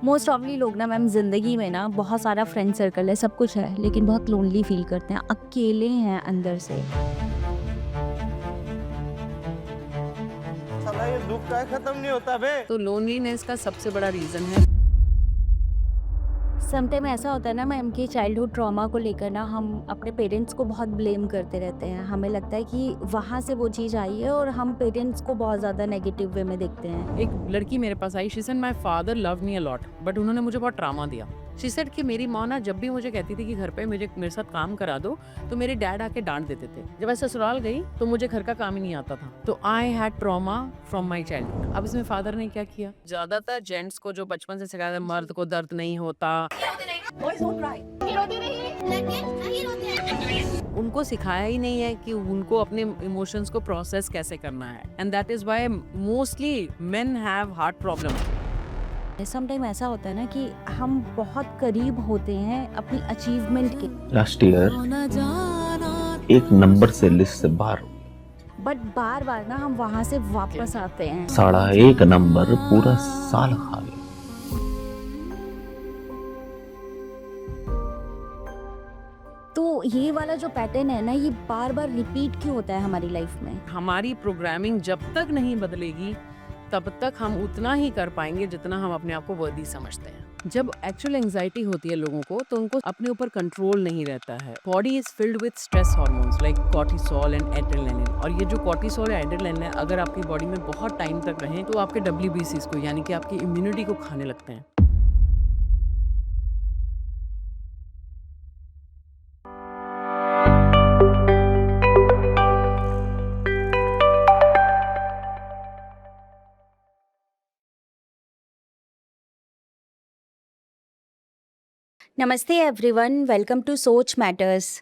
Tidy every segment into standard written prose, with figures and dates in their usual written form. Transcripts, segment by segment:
Most ऑफली लोग ना ma'am ज़िंदगी में ना बहुत सारा फ्रेंड सर्कल है, सब कुछ है, लेकिन बहुत लोनली फील करते हैं, अकेले हैं अंदर से। साला ये दुख का खत्म नहीं होता बे। तो लोनलीनेस का सबसे बड़ा रीज़न है। समटाइम ऐसा होता है ना मैम कि चाइल्डहुड ट्रॉमा को लेकर ना हम अपने पेरेंट्स को बहुत ब्लेम करते रहते हैं। हमें लगता है कि वहाँ से वो चीज़ आई है और हम पेरेंट्स को बहुत ज़्यादा नेगेटिव वे में देखते हैं। एक लड़की मेरे पास आई, she said my father love me a lot, but उन्होंने मुझे बहुत ट्रामा दिया। शी सेड कि मेरी माँ ना जब भी मुझे कहती थी कि घर पे मेरे साथ काम करा दो, तो मेरे डैड आके डांट देते थे। जब मैं ससुराल गई तो मुझे घर का काम ही नहीं आता था। तो I had trauma from my childhood. अब इसमें फादर ने क्या किया? ज्यादातर जेंट्स को जो बचपन से सिखाया था मर्द को दर्द नहीं होता, उनको सिखाया ही नहीं है कि उनको अपने इमोशंस को प्रोसेस कैसे करना है। And that is why mostly men have heart problem. Sometime ऐसा होता है ना कि हम बहुत करीब होते हैं अपनी अचीवमेंट के, लास्ट ईयर एक नंबर से लिस्ट से बाहर हो गया। बट बार बार ना हम वहाँ से वापस आते हैं। 1.5 नंबर पूरा साल खा गया। तो ये वाला जो पैटर्न है ना, ये बार बार रिपीट क्यों होता है हमारी लाइफ में? हमारी प्रोग्रामिंग जब तक नहीं बदलेगी तब तक हम उतना ही कर पाएंगे जितना हम अपने आप को वर्दी समझते हैं। जब एक्चुअल एंजाइटी होती है लोगों को, तो उनको अपने ऊपर कंट्रोल नहीं रहता है। Body is filled with stress hormones like cortisol and adrenaline, और ये जो कॉर्टिसोल या एड्रेनालिन अगर आपकी बॉडी में बहुत टाइम तक रहे तो आपके डब्ल्यूबीसीज को यानी कि आपकी इम्यूनिटी को खाने लगते हैं। नमस्ते एवरीवन, वेलकम टू सोच मैटर्स।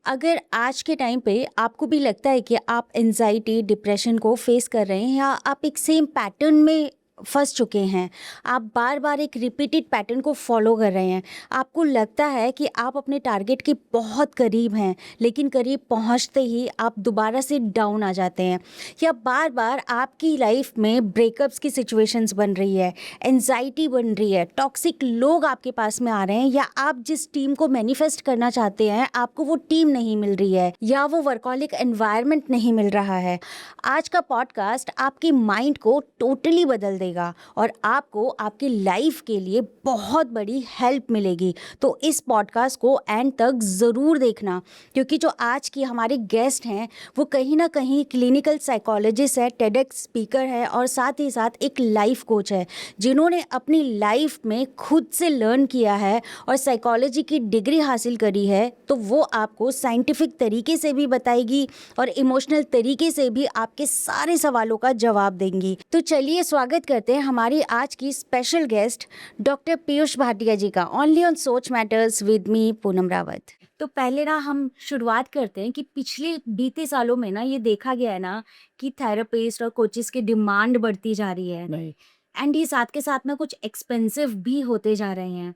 अगर आज के टाइम पे आपको भी लगता है कि आप एंजाइटी डिप्रेशन को फेस कर रहे हैं या आप एक सेम पैटर्न में फंस चुके हैं, आप बार बार एक रिपीटेड पैटर्न को फॉलो कर रहे हैं, आपको लगता है कि आप अपने टारगेट के बहुत करीब हैं लेकिन करीब पहुंचते ही आप दोबारा से डाउन आ जाते हैं, या बार बार आपकी लाइफ में ब्रेकअप्स की सिचुएशंस बन रही है, एंजाइटी बन रही है, टॉक्सिक लोग आपके पास में आ रहे हैं, या आप जिस टीम को मैनिफेस्ट करना चाहते हैं आपको वो टीम नहीं मिल रही है, या वो वर्कहॉलिक एनवायरनमेंट नहीं मिल रहा है। आज का पॉडकास्ट आपके माइंड को टोटली बदल देगा और आपको आपकी लाइफ के लिए बहुत बड़ी हेल्प मिलेगी। तो इस पॉडकास्ट को एंड तक ज़रूर देखना, क्योंकि जो आज की हमारे गेस्ट हैं वो कहीं ना कहीं क्लिनिकल साइकोलॉजिस्ट है, टेडेक्स स्पीकर है और साथ ही साथ एक लाइफ कोच है, जिन्होंने अपनी लाइफ में खुद से लर्न किया है और साइकोलॉजी की डिग्री हासिल करी है। तो वो आपको साइंटिफिक तरीके से भी बताएगी और इमोशनल तरीके से भी आपके सारे सवालों का जवाब देंगी। तो चलिए स्वागत करते हैं हमारी आज की special guest doctor Piyush Bhatia ji का, only on Soch matters with me Poonam Rawat. तो पहले ना हम शुरुआत करते हैं कि पिछले बीते सालों में ना ये देखा गया है ना कि थेरेपिस्ट और कोचेस की डिमांड बढ़ती जा रही है, नहीं, एंड ये साथ के साथ में कुछ एक्सपेंसिव भी होते जा रहे हैं।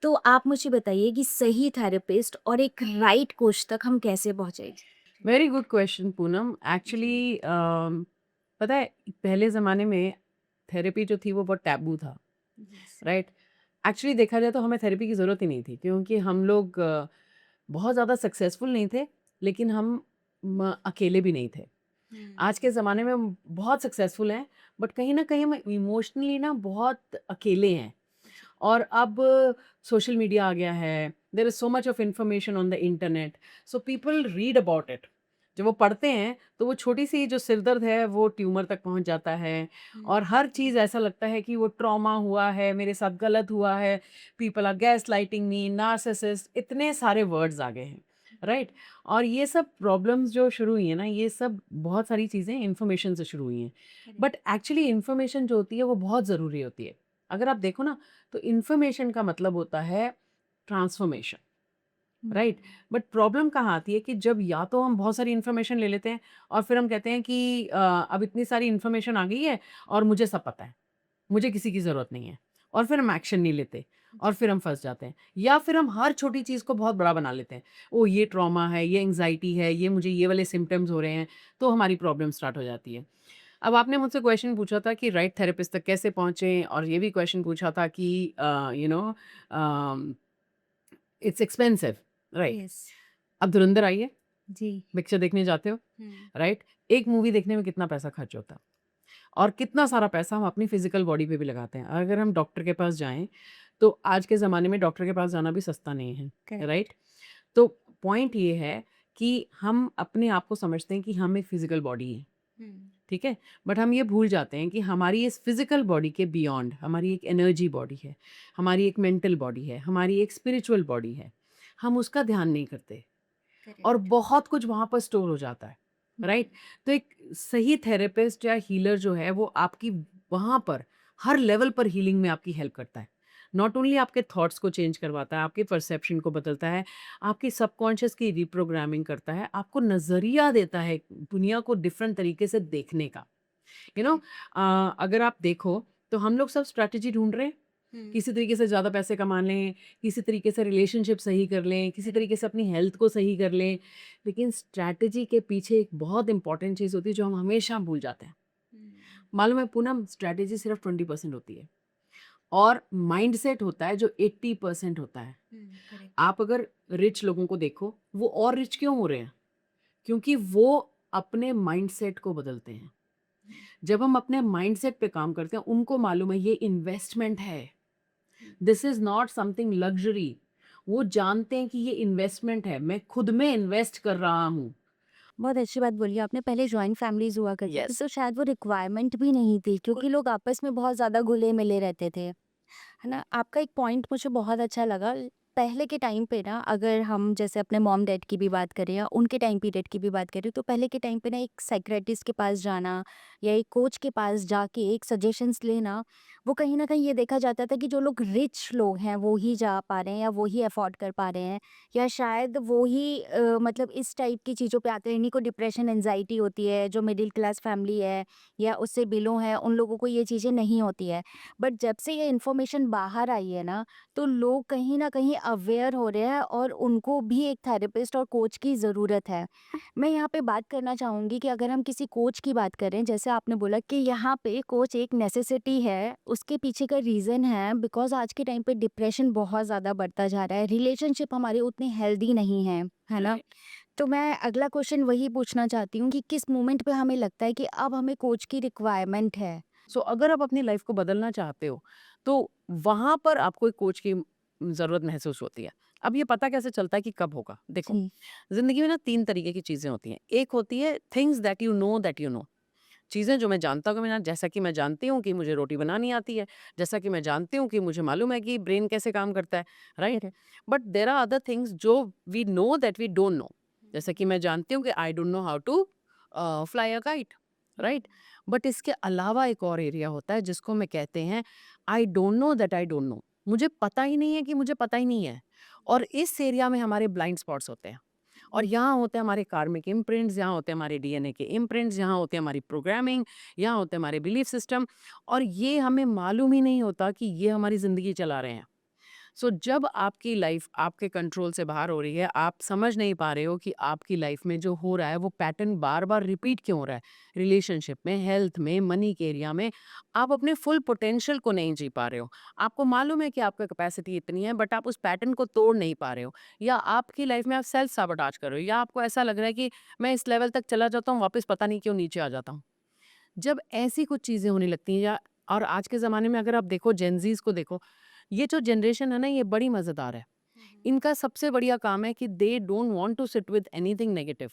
तो आप मुझे बताइए कि सही थेरेपिस्ट और एक राइट कोच तक हम कैसे पहुंचे? Very good question Poonam. Actually पता है पहले ज़माने में थेरेपी जो थी वो बहुत टैबू था, राइट? एक्चुअली देखा जाए तो हमें थेरेपी की ज़रूरत ही नहीं थी, क्योंकि हम लोग बहुत ज़्यादा सक्सेसफुल नहीं थे, लेकिन हम अकेले भी नहीं थे। आज के ज़माने में हम बहुत सक्सेसफुल हैं, बट कहीं ना कहीं हम इमोशनली ना बहुत अकेले हैं। और अब सोशल मीडिया आ गया है, there is so much of information on the internet, so people read about it. जब वो पढ़ते हैं तो वो छोटी सी जो सिरदर्द है वो ट्यूमर तक पहुंच जाता है, और हर चीज़ ऐसा लगता है कि वो ट्रॉमा हुआ है, मेरे साथ गलत हुआ है, people are gaslighting me, narcissist, इतने सारे वर्ड्स आ गए हैं, राइट? और ये सब प्रॉब्लम्स जो शुरू हुई है ना, ये सब बहुत सारी चीज़ें इन्फॉर्मेशन से शुरू हुई हैं। बट एक्चुअली इन्फॉर्मेशन जो होती है वो बहुत ज़रूरी होती है। अगर आप देखो ना, तो इन्फॉर्मेशन का मतलब होता है ट्रांसफॉर्मेशन, राइट? बट प्रॉब्लम कहाँ आती है कि जब या तो हम बहुत सारी इन्फॉर्मेशन ले लेते हैं और फिर हम कहते हैं कि अब इतनी सारी इन्फॉर्मेशन आ गई है और मुझे सब पता है, मुझे किसी की ज़रूरत नहीं है, और फिर हम एक्शन नहीं लेते और फिर हम फंस जाते हैं। या फिर हम हर छोटी चीज़ को बहुत बड़ा बना लेते हैं, ओ ये ट्रॉमा है, ये एंग्जाइटी है, ये मुझे ये वाले सिम्टम्स हो रहे हैं, तो हमारी प्रॉब्लम स्टार्ट हो जाती है। अब आपने मुझसे क्वेश्चन पूछा था कि राइट थेरेपिस्ट तक कैसे पहुँचे, और ये भी क्वेश्चन पूछा था कि you know it's expensive, right? Yes. अब धुरंधर आई है, जी। पिक्चर देखने जाते हो, राइट? एक मूवी देखने में कितना पैसा खर्च होता है, और कितना सारा पैसा हम अपनी फिजिकल बॉडी पे भी लगाते हैं। अगर हम डॉक्टर के पास जाएं, तो आज के ज़माने में डॉक्टर के पास जाना भी सस्ता नहीं है, करेक्ट। राइट? तो पॉइंट ये है कि हम अपने आप को समझते हैं कि हम एक फिजिकल बॉडी है, ठीक है? बट हम ये भूल जाते हैं कि हमारी इस फिजिकल बॉडी के बियॉन्ड हमारी एक एनर्जी बॉडी है, हमारी एक मेंटल बॉडी है, हमारी एक स्पिरिचुअल बॉडी है। हम उसका ध्यान नहीं करते, और बहुत कुछ वहाँ पर स्टोर हो जाता है, राइट? तो एक सही थेरेपिस्ट या हीलर जो है वो आपकी वहाँ पर हर लेवल पर हीलिंग में आपकी हेल्प करता है। नॉट ओनली आपके थॉट्स को चेंज करवाता है, आपके परसेप्शन को बदलता है, आपकी सबकॉन्शियस की रिप्रोग्रामिंग करता है, आपको नज़रिया देता है दुनिया को डिफरेंट तरीके से देखने का। यू नो अगर आप देखो तो हम लोग सब स्ट्रैटेजी ढूंढ रहे हैं, किसी तरीके से ज़्यादा पैसे कमा लें, किसी तरीके से रिलेशनशिप सही कर लें, किसी तरीके से अपनी हेल्थ को सही कर लें, लेकिन स्ट्रैटेजी के पीछे एक बहुत इंपॉर्टेंट चीज़ होती है जो हम हमेशा भूल जाते हैं। मालूम है पूनम, स्ट्रैटेजी सिर्फ 20% होती है, और माइंडसेट होता है जो 80% होता है। आप अगर रिच लोगों को देखो, वो और रिच क्यों हो रहे हैं? क्योंकि वो अपने माइंडसेट को बदलते हैं। जब हम अपने माइंडसेट पे काम करते हैं, उनको मालूम है ये इन्वेस्टमेंट है, this is not something luxury. वो जानते हैं कि ये इन्वेस्टमेंट है, मैं खुद में इन्वेस्ट कर रहा हूँ। बहुत अच्छी बात बोली आपने। पहले जॉइंट फैमिलीज हुआ करती थी, यस। तो शायद वो रिक्वायरमेंट भी नहीं थी, क्योंकि लोग आपस में बहुत ज़्यादा घुले मिले रहते थे, है ना? आपका एक पॉइंट मुझे बहुत अच्छा लगा। पहले के टाइम पे ना, अगर हम जैसे अपने मॉम डैड की भी बात करें या उनके टाइम पीरियड की भी बात करें, तो पहले के टाइम पे ना एक साइकियाट्रिस्ट के पास जाना या एक कोच के पास जाके एक सजेशंस लेना, वो कहीं ना कहीं ये देखा जाता था कि जो लोग रिच लोग हैं वो ही जा पा रहे हैं या वो ही अफोर्ड कर पा रहे हैं, या शायद वो ही मतलब इस टाइप की चीज़ों पे आते हैं। इन्हीं को डिप्रेशन एनजाइटी होती है, जो मिडिल क्लास फैमिली है या उससे बिलो है, उन लोगों को ये चीज़ें नहीं होती है। बट जब से ये इन्फॉर्मेशन बाहर आई है ना, तो लोग कहीं न कहीं अवेयर हो रहे हैं और उनको भी एक थेरेपिस्ट और कोच की ज़रूरत है। मैं यहाँ पे बात करना चाहूँगी कि अगर हम किसी कोच की बात करें, जैसे आपने बोला कि यहाँ पे कोच एक नेसेसिटी है, उसके पीछे का रीज़न है बिकॉज़ आज के टाइम पे डिप्रेशन बहुत ज़्यादा बढ़ता जा रहा है, रिलेशनशिप हमारे उतने हेल्दी नहीं हैं, है ना? तो मैं अगला क्वेश्चन वही पूछना चाहती हूँ कि किस मोमेंट पे हमें लगता है कि अब हमें कोच की रिक्वायरमेंट है? सो अगर आप अपनी लाइफ को बदलना चाहते हो, तो वहाँ पर आपको एक कोच की ज़रूरत महसूस होती है। अब ये पता कैसे चलता है कि कब होगा? देखो, जी। ज़िंदगी में ना 3 तरीके की चीज़ें होती हैं। एक होती है थिंग्स दैट यू नो। चीज़ें जो मैं जानता हूँ कि मैं जैसा कि मैं जानती हूँ कि मुझे रोटी बनानी आती है, जैसा कि मैं जानती हूँ कि मुझे मालूम है कि ब्रेन कैसे काम करता है, right? Correct. But there are other things जो we know that we don't know. जैसे कि मैं जानती हूँ कि I don't know how to fly a kite, right? But इसके अलावा एक और एरिया होता है जिसको मैं कहते हैं आई don't know that I don't no. मुझे पता ही नहीं है कि मुझे पता ही नहीं है, और इस एरिया में हमारे ब्लाइंड स्पॉट्स होते हैं। और यहाँ होते हैं हमारे कार्मिक इम्प्रिंट्स, यहाँ होते हैं हमारे डीएनए के इम्प्रिंट्स, यहाँ होते हैं हमारी प्रोग्रामिंग, यहाँ होते हैं हमारे बिलीफ सिस्टम, और ये हमें मालूम ही नहीं होता कि ये हमारी ज़िंदगी चला रहे हैं। सो जब आपकी लाइफ आपके कंट्रोल से बाहर हो रही है, आप समझ नहीं पा रहे हो कि आपकी लाइफ में जो हो रहा है वो पैटर्न बार बार रिपीट क्यों हो रहा है, रिलेशनशिप में, हेल्थ में, मनी के एरिया में, आप अपने फुल पोटेंशियल को नहीं जी पा रहे हो। आपको मालूम है कि आपका कैपेसिटी इतनी है, बट आप उस पैटर्न को तोड़ नहीं पा रहे हो, या आपकी लाइफ में आप सेल्फ साबोटाज कर रहे हो, या आपको ऐसा लग रहा है कि मैं इस लेवल तक चला जाता हूँ, वापस पता नहीं क्यों नीचे आ जाता हूँ। जब ऐसी कुछ चीज़ें होने लगती हैं, या और आज के ज़माने में अगर आप देखो, जेनज़ीज़ को देखो, ये जो जनरेशन है ना, ये बड़ी मज़ेदार है। इनका सबसे बढ़िया काम है कि they don't want to sit with anything negative.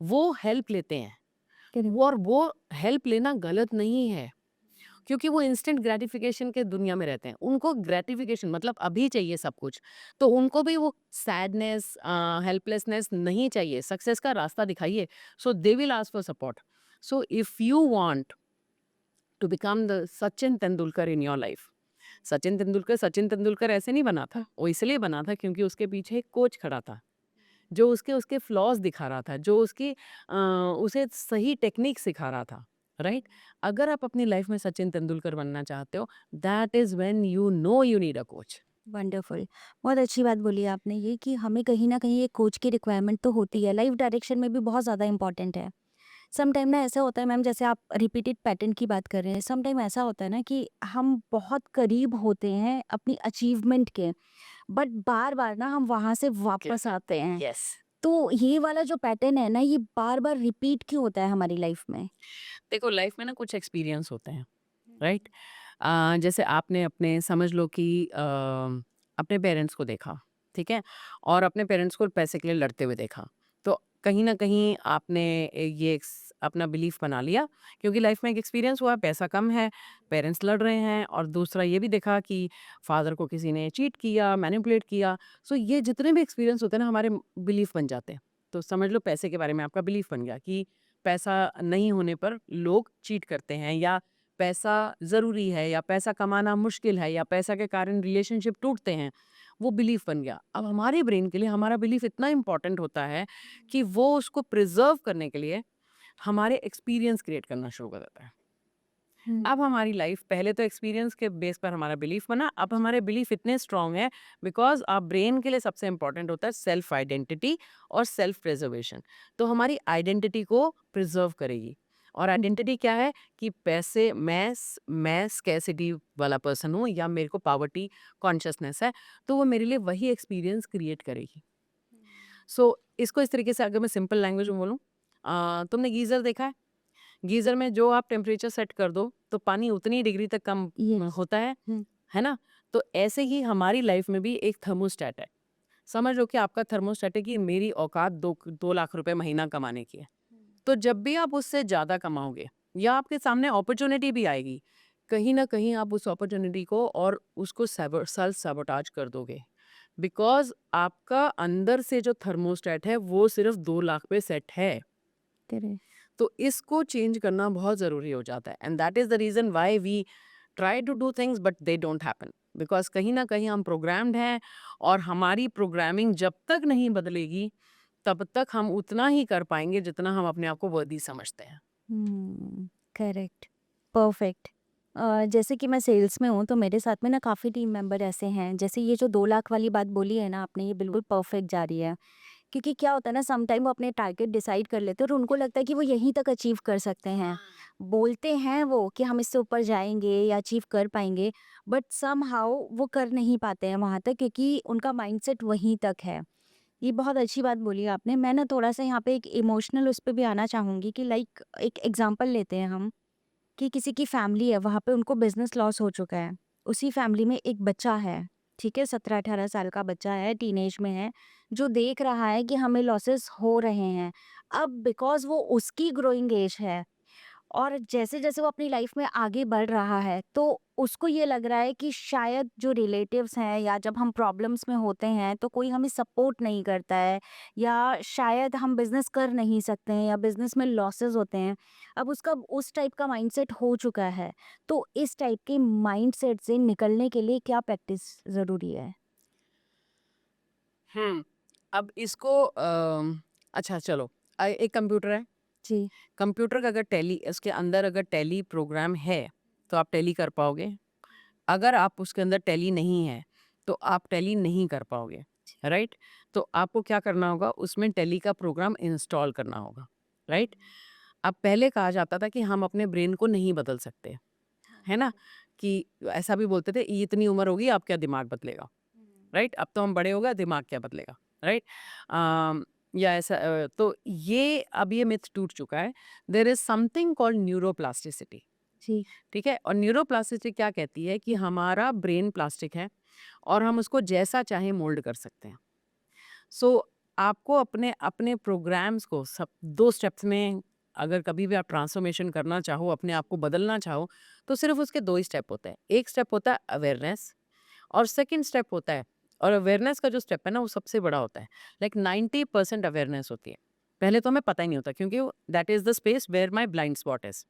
वो हेल्प लेते हैं, करेक्ट। और वो हेल्प लेना गलत नहीं है, क्योंकि वो इंस्टेंट ग्रेटिफिकेशन के दुनिया में रहते हैं। उनको ग्रेटिफिकेशन मतलब अभी चाहिए सब कुछ, तो उनको भी वो सैडनेस, हेल्पलेसनेस नहीं चाहिए। सक्सेस का रास्ता दिखाइए, so they will ask for support. So if you want to become the Sachin Tendulkar in your life, Sachin Tendulkar ऐसे नहीं बना था, वो इसलिए बना था क्योंकि उसके पीछे एक कोच खड़ा था, जो उसके उसके फ्लॉज दिखा रहा था, जो उसे सही टेक्निक सिखा रहा था, राइट? अगर आप अपनी लाइफ में सचिन तेंदुलकर बनना चाहते हो, that is when you know you need a coach. Wonderful. बहुत अच्छी बात बोली आपने, ये कि हमें कहीं न कहीं एक कोच की रिक्वायरमेंट तो होती है, लाइफ डायरेक्शन में भी बहुत ज़्यादा इम्पोर्टेंट है। सम टाइम ना ऐसा होता है मैम, जैसे आप रिपीटेड पैटर्न की बात कर रहे हैं, सम टाइम ऐसा होता है ना कि हम बहुत करीब होते हैं अपनी अचीवमेंट के, बट बार बार ना हम वहां से वापस आते हैं। यस। तो ये वाला जो पैटर्न है ना, ये बार बार रिपीट क्यों होता है हमारी लाइफ में? देखो लाइफ में ना कुछ एक्सपीरियंस होते हैं, राइट? जैसे आपने अपने समझ लो कि अपने पेरेंट्स को देखा, ठीक है? और अपने पेरेंट्स को पैसे के लिए लड़ते हुए देखा। तो कहीं न कहीं आपने ये अपना बिलीफ बना लिया, क्योंकि लाइफ में एक एक्सपीरियंस हुआ, पैसा कम है, पेरेंट्स लड़ रहे हैं, और दूसरा ये भी देखा कि फादर को किसी ने चीट किया, मैनिपुलेट किया। सो ये जितने भी एक्सपीरियंस होते हैं ना, हमारे बिलीफ बन जाते हैं। तो समझ लो पैसे के बारे में आपका बिलीफ बन गया कि पैसा नहीं होने पर लोग चीट करते हैं, या पैसा ज़रूरी है, या पैसा कमाना मुश्किल है, या पैसा के कारण रिलेशनशिप टूटते हैं। वो बिलीफ बन गया। अब हमारे ब्रेन के लिए हमारा बिलीफ इतना इम्पोर्टेंट होता है कि वो उसको प्रिजर्व करने के लिए हमारे एक्सपीरियंस क्रिएट करना शुरू कर देता है। अब हमारी लाइफ पहले तो एक्सपीरियंस के बेस पर हमारा बिलीफ बना, अब हमारे बिलीफ इतने स्ट्रांग है बिकॉज आप ब्रेन के लिए सबसे इंपॉर्टेंट होता है सेल्फ आइडेंटिटी और सेल्फ प्रिजर्वेशन। तो हमारी आइडेंटिटी को प्रिजर्व करेगी। और आइडेंटिटी क्या है कि पैसे, मैं स्कैसिटी वाला पर्सन हूँ, या मेरे को पावर्टी कॉन्शियसनेस है, तो वो मेरे लिए वही एक्सपीरियंस क्रिएट करेगी। सो इसको इस तरीके से अगर मैं सिंपल लैंग्वेज में बोलूँ, तुमने गीजर देखा है? गीजर में जो आप टेम्परेचर सेट कर दो तो पानी उतनी डिग्री तक कम यस। होता है ना? तो ऐसे ही हमारी लाइफ में भी एक थर्मोस्टेट है। समझ लो कि आपका थर्मोस्टेट है कि मेरी औकात 2 लाख रुपए महीना कमाने की है। तो जब भी आप उससे ज़्यादा कमाओगे, या आपके सामने अपॉर्चुनिटी भी आएगी, कहीं ना कहीं आप उस अपॉर्चुनिटी को और उसको सेल्फ सैबोटाज कर दोगे, बिकॉज आपका अंदर से जो थर्मोस्टेट है वो सिर्फ 2 लाख पे सेट है। करेक्ट। तो इसको चेंज करना बहुत ज़रूरी हो जाता है, and that is the reason why we try to do things but they don't happen, because कहीं ना कहीं हम प्रोग्राम्ड हैं, और हमारी प्रोग्रामिंग जब तक नहीं बदलेगी तब तक हम उतना ही कर पाएंगे जितना हम अपने आप को वर्दी समझते हैं। करेक्ट। परफेक्ट। जैसे कि मैं सेल्स में हूँ, तो मेरे साथ में ना काफ़ी टीम मेंबर ऐसे हैं, जैसे ये जो 2 लाख वाली बात बोली है ना आपने, ये बिल्कुल परफेक्ट जा रही है। क्योंकि क्या होता है ना, सम टाइम वो अपने टारगेट डिसाइड कर लेते हैं और उनको लगता है कि वो यहीं तक अचीव कर सकते हैं। बोलते हैं वो कि हम इससे ऊपर जाएंगे या अचीव कर पाएंगे, बट सम हाउ वो कर नहीं पाते हैं वहाँ तक, क्योंकि उनका माइंडसेट वहीं तक है। ये बहुत अच्छी बात बोली आपने। मैं ना थोड़ा सा यहाँ पे एक इमोशनल उस पे भी आना चाहूँगी कि लाइक एक एग्जांपल लेते हैं हम, कि किसी की फैमिली है, वहाँ पे उनको बिजनेस लॉस हो चुका है। उसी फैमिली में एक बच्चा है, ठीक है, 17-18 साल का बच्चा है, टीनेज में है, जो देख रहा है कि हमें लॉसेस हो रहे हैं। अब बिकॉज़ वो उसकी ग्रोइंग एज है, और जैसे-जैसे वो अपनी लाइफ में आगे बढ़ रहा है, तो उसको ये लग रहा है कि शायद जो रिलेटिव्स हैं, या जब हम प्रॉब्लम्स में होते हैं तो कोई हमें सपोर्ट नहीं करता है, या शायद हम बिज़नेस कर नहीं सकते हैं, या बिज़नेस में लॉसेस होते हैं। अब उसका उस टाइप का माइंडसेट हो चुका है। तो इस टाइप के माइंडसेट से निकलने के लिए क्या प्रैक्टिस ज़रूरी है? अब इसको अच्छा चलो, एक कंप्यूटर है। जी। कंप्यूटर का अगर टैली, इसके अंदर अगर टैली प्रोग्राम है तो आप टैली कर पाओगे। अगर आप उसके अंदर टैली नहीं है तो आप टैली नहीं कर पाओगे, राइट? तो आपको क्या करना होगा, उसमें टैली का प्रोग्राम इंस्टॉल करना होगा, राइट? अब पहले कहा जाता था कि हम अपने ब्रेन को नहीं बदल सकते, है ना? कि ऐसा भी बोलते थे, ये इतनी उम्र होगी अब क्या दिमाग बदलेगा, राइट? अब तो हम बड़े हो गए, दिमाग क्या बदलेगा, राइट? या ऐसा तो ये अब ये मिथ टूट चुका है। There is something called neuroplasticity, जी। ठीक है? और न्यूरोप्लास्टिसिटी क्या कहती है कि हमारा ब्रेन प्लास्टिक है, और हम उसको जैसा चाहे मोल्ड कर सकते हैं। सो आपको अपने अपने प्रोग्राम्स को सब 2 स्टेप्स में, अगर कभी भी आप ट्रांसफॉर्मेशन करना चाहो, अपने आप को बदलना चाहो, तो सिर्फ उसके 2 ही स्टेप होते हैं। एक स्टेप होता है अवेयरनेस, और सेकंड स्टेप होता है, और अवेयरनेस का जो स्टेप है ना वो सबसे बड़ा होता है। लाइक 90% अवेयरनेस होती है। पहले तो हमें पता ही नहीं होता, क्योंकि that is the space where my blind spot is,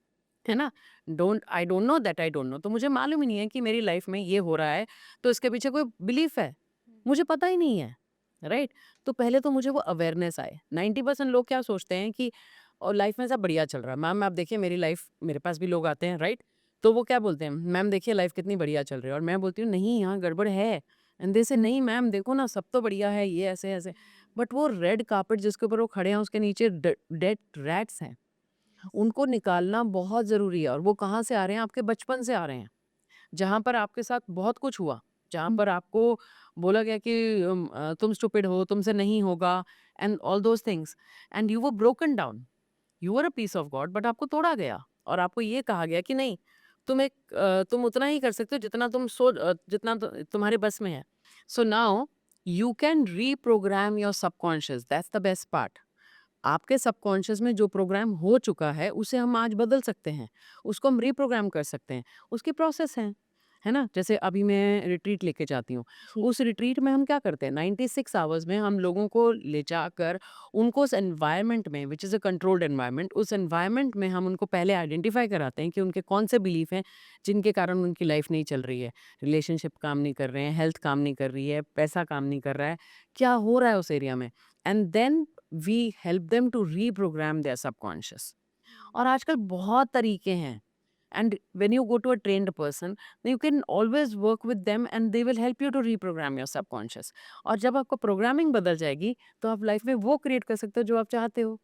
है ना? Don't know that I don't know. तो मुझे मालूम ही नहीं है कि मेरी लाइफ में ये हो रहा है, तो इसके पीछे कोई बिलीफ है, मुझे पता ही नहीं है, राइट? तो पहले तो मुझे वो अवेयरनेस आए। 90% लोग क्या सोचते हैं कि और लाइफ में सब बढ़िया चल रहा है, मैम आप देखिए मेरी लाइफ, मेरे पास भी लोग आते हैं, राइट? तो वो क्या बोलते हैं, मैम देखिए लाइफ कितनी बढ़िया चल रही है, और मैं बोलती हूँ नहीं यहाँ गड़बड़ है, एंड दे से नहीं मैम देखो ना सब तो बढ़िया है, ये ऐसे ऐसे। बट वो रेड कार्पेट जिसके ऊपर वो खड़े हैं उसके नीचे डेड रैट्स हैं, उनको निकालना बहुत ज़रूरी है। और वो कहाँ से आ रहे हैं? आपके बचपन से आ रहे हैं। जहाँ पर आपके साथ बहुत कुछ हुआ, जहाँ हुँ, पर आपको बोला गया कि तुम स्टूपिड हो, तुमसे नहीं होगा and all those things and you were broken down. You are a piece of God, but आपको तोड़ा गया और आपको ये कहा गया कि नहीं, तुम उतना ही कर सकते हो जितना जितना तुम्हारे बस में है। So now you can reprogram your subconscious, that's the best part. आपके सबकॉन्शियस में जो प्रोग्राम हो चुका है उसे हम आज बदल सकते हैं, उसको हम रीप्रोग्राम कर सकते हैं। उसकी प्रोसेस है ना? जैसे अभी मैं रिट्रीट लेके जाती हूँ, जी। उस रिट्रीट में हम क्या करते हैं, 96 आवर्स में हम लोगों को ले जाकर उनको उस एनवायरनमेंट में, which is a controlled environment, उस एनवायरनमेंट में हम उनको पहले आइडेंटिफाई कराते हैं कि उनके कौन से बिलीफ हैं जिनके कारण उनकी लाइफ नहीं चल रही है। रिलेशनशिप काम नहीं कर रहे हैं, हेल्थ काम नहीं कर रही है, पैसा काम नहीं कर रहा है, क्या हो रहा है उस एरिया में, and then we help them to reprogram their subconscious. और आजकल बहुत तरीके हैं, and when you go to a trained person, you can always work with them and they will help you to reprogram your subconscious. और जब आपको programming बदल जाएगी तो आप लाइफ में वो क्रिएट कर सकते हो जो आप चाहते हो।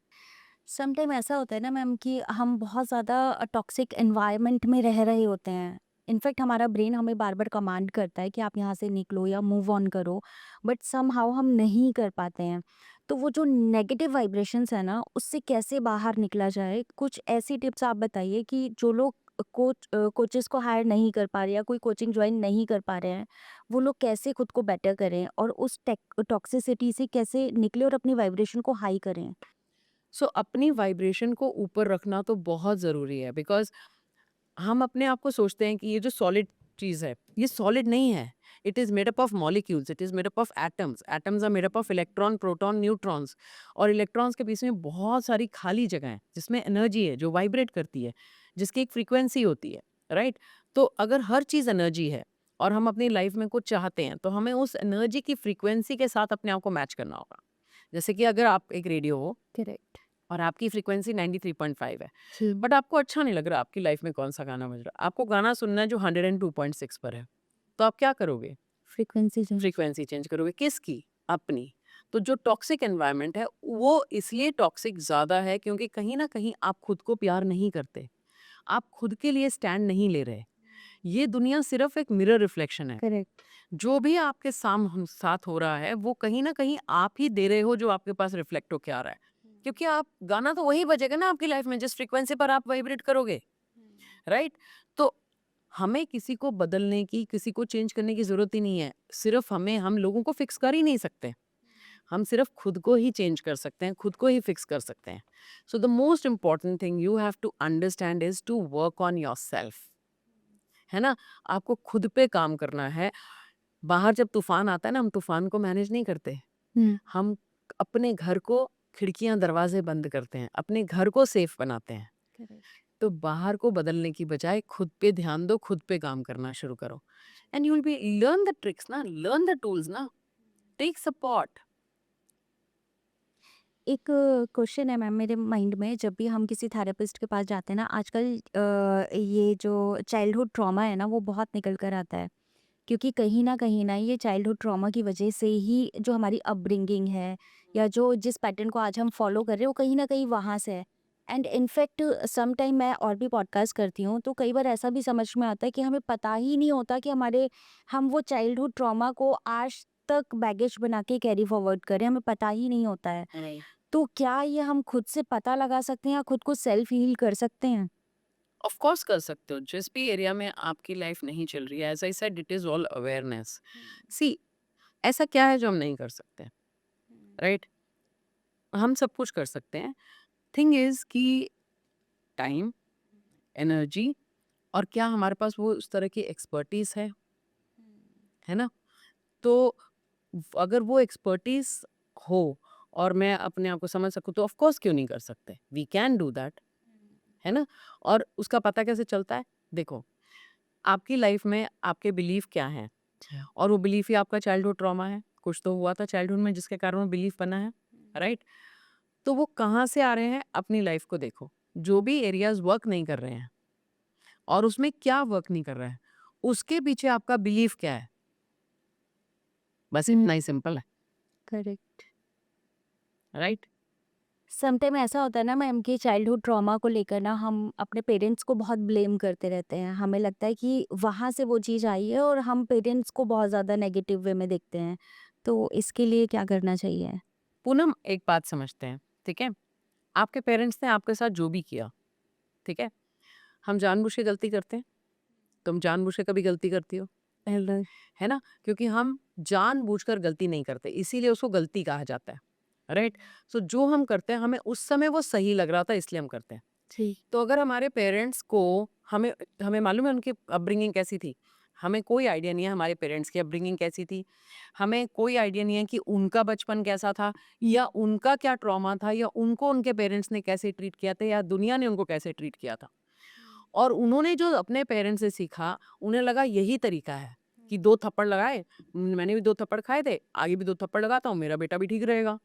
सम टाइम ऐसा होता है ना मैम कि हम बहुत ज़्यादा टॉक्सिक एनवायरनमेंट में रह रहे होते हैं। इनफैक्ट हमारा ब्रेन हमें बार-बार कमांड करता है कि आप यहाँ से निकलो या मूव ऑन करो, बट समहाउ हम नहीं कर पाते हैं। तो वो जो नेगेटिव वाइब्रेशंस है ना, उससे कैसे बाहर निकला जाए? कुछ ऐसी टिप्स आप बताइए कि जो लोग कोचेस को हायर नहीं कर पा रहे या कोई कोचिंग जॉइन नहीं कर पा रहे हैं, वो लोग कैसे खुद को बेटर करें और उस टॉक्सिसिटी से कैसे निकलें और अपनी वाइब्रेशन को हाई करें? सो अपनी वाइब्रेशन को ऊपर रखना तो बहुत ज़रूरी है, बिकॉज हम अपने आप को सोचते हैं कि ये जो सॉलिड चीज़ है, ये सॉलिड नहीं है। It is made up of molecules, it is made up of atoms, atoms are made up of electron, proton, neutrons. और इलेक्ट्रॉन्स के बीच में बहुत सारी खाली जगह है जिसमें एनर्जी है जो वाइब्रेट करती है, जिसकी एक फ्रीक्वेंसी होती है, राइट? तो अगर हर चीज़ एनर्जी है और हम अपनी लाइफ में कुछ चाहते हैं, तो हमें उस एनर्जी की फ्रीक्वेंसी के साथ अपने आप को मैच करना होगा। जैसे कि अगर आप एक रेडियो हो करेक्ट। और आपकी फ्रीक्वेंसी 93.5 है, जी। बट आपको अच्छा नहीं लग रहा आपकी लाइफ में कौन सा गाना बज रहा है, आपको गाना सुनना है जो 102.6 पर है, तो आप क्या करोगे? Frequency change. फ्रीक्वेंसी चेंज करोगे। किसकी? अपनी। तो जो टॉक्सिक एनवायरनमेंट है वो इसलिए टॉक्सिक ज़्यादा है क्योंकि कहीं ना कहीं आप खुद को प्यार नहीं करते, आप खुद के लिए स्टैंड नहीं ले रहे। ये दुनिया सिर्फ एक मिरर रिफ्लेक्शन है। करेक्ट। जो भी आपके साथ हो रहा है वो कहीं ना कहीं आप ही दे रहे हो जो आपके पास रिफ्लेक्ट होके आ रहा है, क्योंकि आप गाना तो वही बजेगा ना आपकी लाइफ में जिस फ्रीक्वेंसी पर आप वाइब्रेट करोगे, राइट? तो हमें किसी को बदलने की, किसी को चेंज करने की जरूरत ही नहीं है। सिर्फ हम लोगों को फिक्स कर ही नहीं सकते, हम सिर्फ खुद को ही चेंज कर सकते हैं, खुद को ही फिक्स कर सकते हैं। So the most important thing you have to understand is to work on your self, है ना? आपको खुद पे काम करना है। बाहर जब तूफान आता है ना, हम तूफान को मैनेज नहीं करते, हुँ। हम अपने घर को, खिड़कियां दरवाजे बंद करते हैं, अपने घर को सेफ बनाते हैं। करेक्ट। तो बाहर को बदलने की बजाय खुद पे ध्यान दो, खुद पे काम करना शुरू करो, and you will be learn the tricks ना, लर्न द टूल्स ना, टेक सपोर्ट। एक क्वेश्चन है मैम मेरे माइंड में, जब भी हम किसी थेरेपिस्ट के पास जाते हैं ना आजकल, ये जो चाइल्डहुड ट्रॉमा है ना वो बहुत निकल कर आता है, क्योंकि कहीं ना ये चाइल्डहुड ट्रॉमा की वजह से ही जो हमारी अपब्रिंगिंग है या जो जिस पैटर्न को आज हम फॉलो कर रहे हैं वो कहीं ना कहीं वहाँ से है। एंड इनफैक्ट सम टाइम मैं और भी पॉडकास्ट करती हूँ तो कई बार ऐसा भी समझ में आता है कि हमें पता ही नहीं होता कि हम वो चाइल्डहुड ट्रॉमा को आज तक बैगेज बना के कैरी फॉरवर्ड करें, हमें पता ही नहीं होता है। तो क्या ये हम खुद से पता लगा सकते हैं या खुद को सेल्फ हील कर सकते हैं? ऑफ कोर्स कर सकते हो, जिस भी एरिया में आपकी लाइफ नहीं चल रही है, as I said it is all awareness. See, ऐसा क्या है जो हम नहीं कर सकते, राइट? हम सब कुछ कर सकते हैं। थिंग इज कि टाइम, एनर्जी, और क्या हमारे पास वो उस तरह की एक्सपर्टीज है ना? तो अगर वो एक्सपर्टीज हो और मैं अपने आप को समझ सकूं, तो ऑफ कोर्स क्यों नहीं कर सकते, वी कैन डू दैट, है ना? और उसका पता कैसे चलता है? देखो, आपकी लाइफ में आपके बिलीफ क्या हैं, और वो बिलीफ ही आपका चाइल्डहुड ट्रॉमा है। कुछ तो हुआ था चाइल्डहुड में जिसके कारण वो बिलीफ बना है, राइट? तो वो कहाँ से आ रहे हैं? अपनी लाइफ को देखो, जो भी एरियाज वर्क नहीं कर रहे हैं और उसमें क्या वर्क नहीं कर रहा है, उसके पीछे आपका बिलीफ क्या है, बस इतना ही सिंपल है, करेक्ट। राइट? समटाइम ऐसा होता है ना मैम कि चाइल्डहुड ट्रॉमा को लेकर ना हम अपने पेरेंट्स को बहुत ब्लेम करते रहते हैं। हमें लगता है कि वहाँ से वो चीज़ आई है और हम पेरेंट्स को बहुत ज़्यादा नेगेटिव वे में देखते हैं। तो इसके लिए क्या करना चाहिए? पूनम, एक बात समझते हैं, ठीक है? आपके पेरेंट्स ने आपके साथ जो भी किया, ठीक है? हम जानबूझ के गलती करते हैं। तुम जानबूझ के कभी गलती करती हो, है ना? क्योंकि हम जानबूझकर गलती नहीं करते, इसीलिए उसको गलती कहा जाता है, राइट? सो जो हम करते हैं, हमें उस समय वो सही लग रहा था, इसलिए हम करते हैं। जी। तो अगर हमारे पेरेंट्स को हमें हमें मालूम है उनकी अपब्रिंगिंग कैसी थी। हमें कोई आइडिया नहीं है हमारे पेरेंट्स की अपब्रिंगिंग कैसी थी। हमें कोई आइडिया नहीं है कि उनका बचपन कैसा था, या उनका क्या ट्रॉमा था, या उनको उनके पेरेंट्स ने कैसे ट्रीट किया था, या दुनिया ने उनको कैसे ट्रीट किया था। और उन्होंने जो अपने पेरेंट्स से सीखा, उन्हें लगा यही तरीका है कि 2 थप्पड़ लगाए, मैंने भी 2 थप्पड़ खाए थे, आगे भी 2 थप्पड़ लगाता हूँ, मेरा बेटा भी ठीक रहेगा,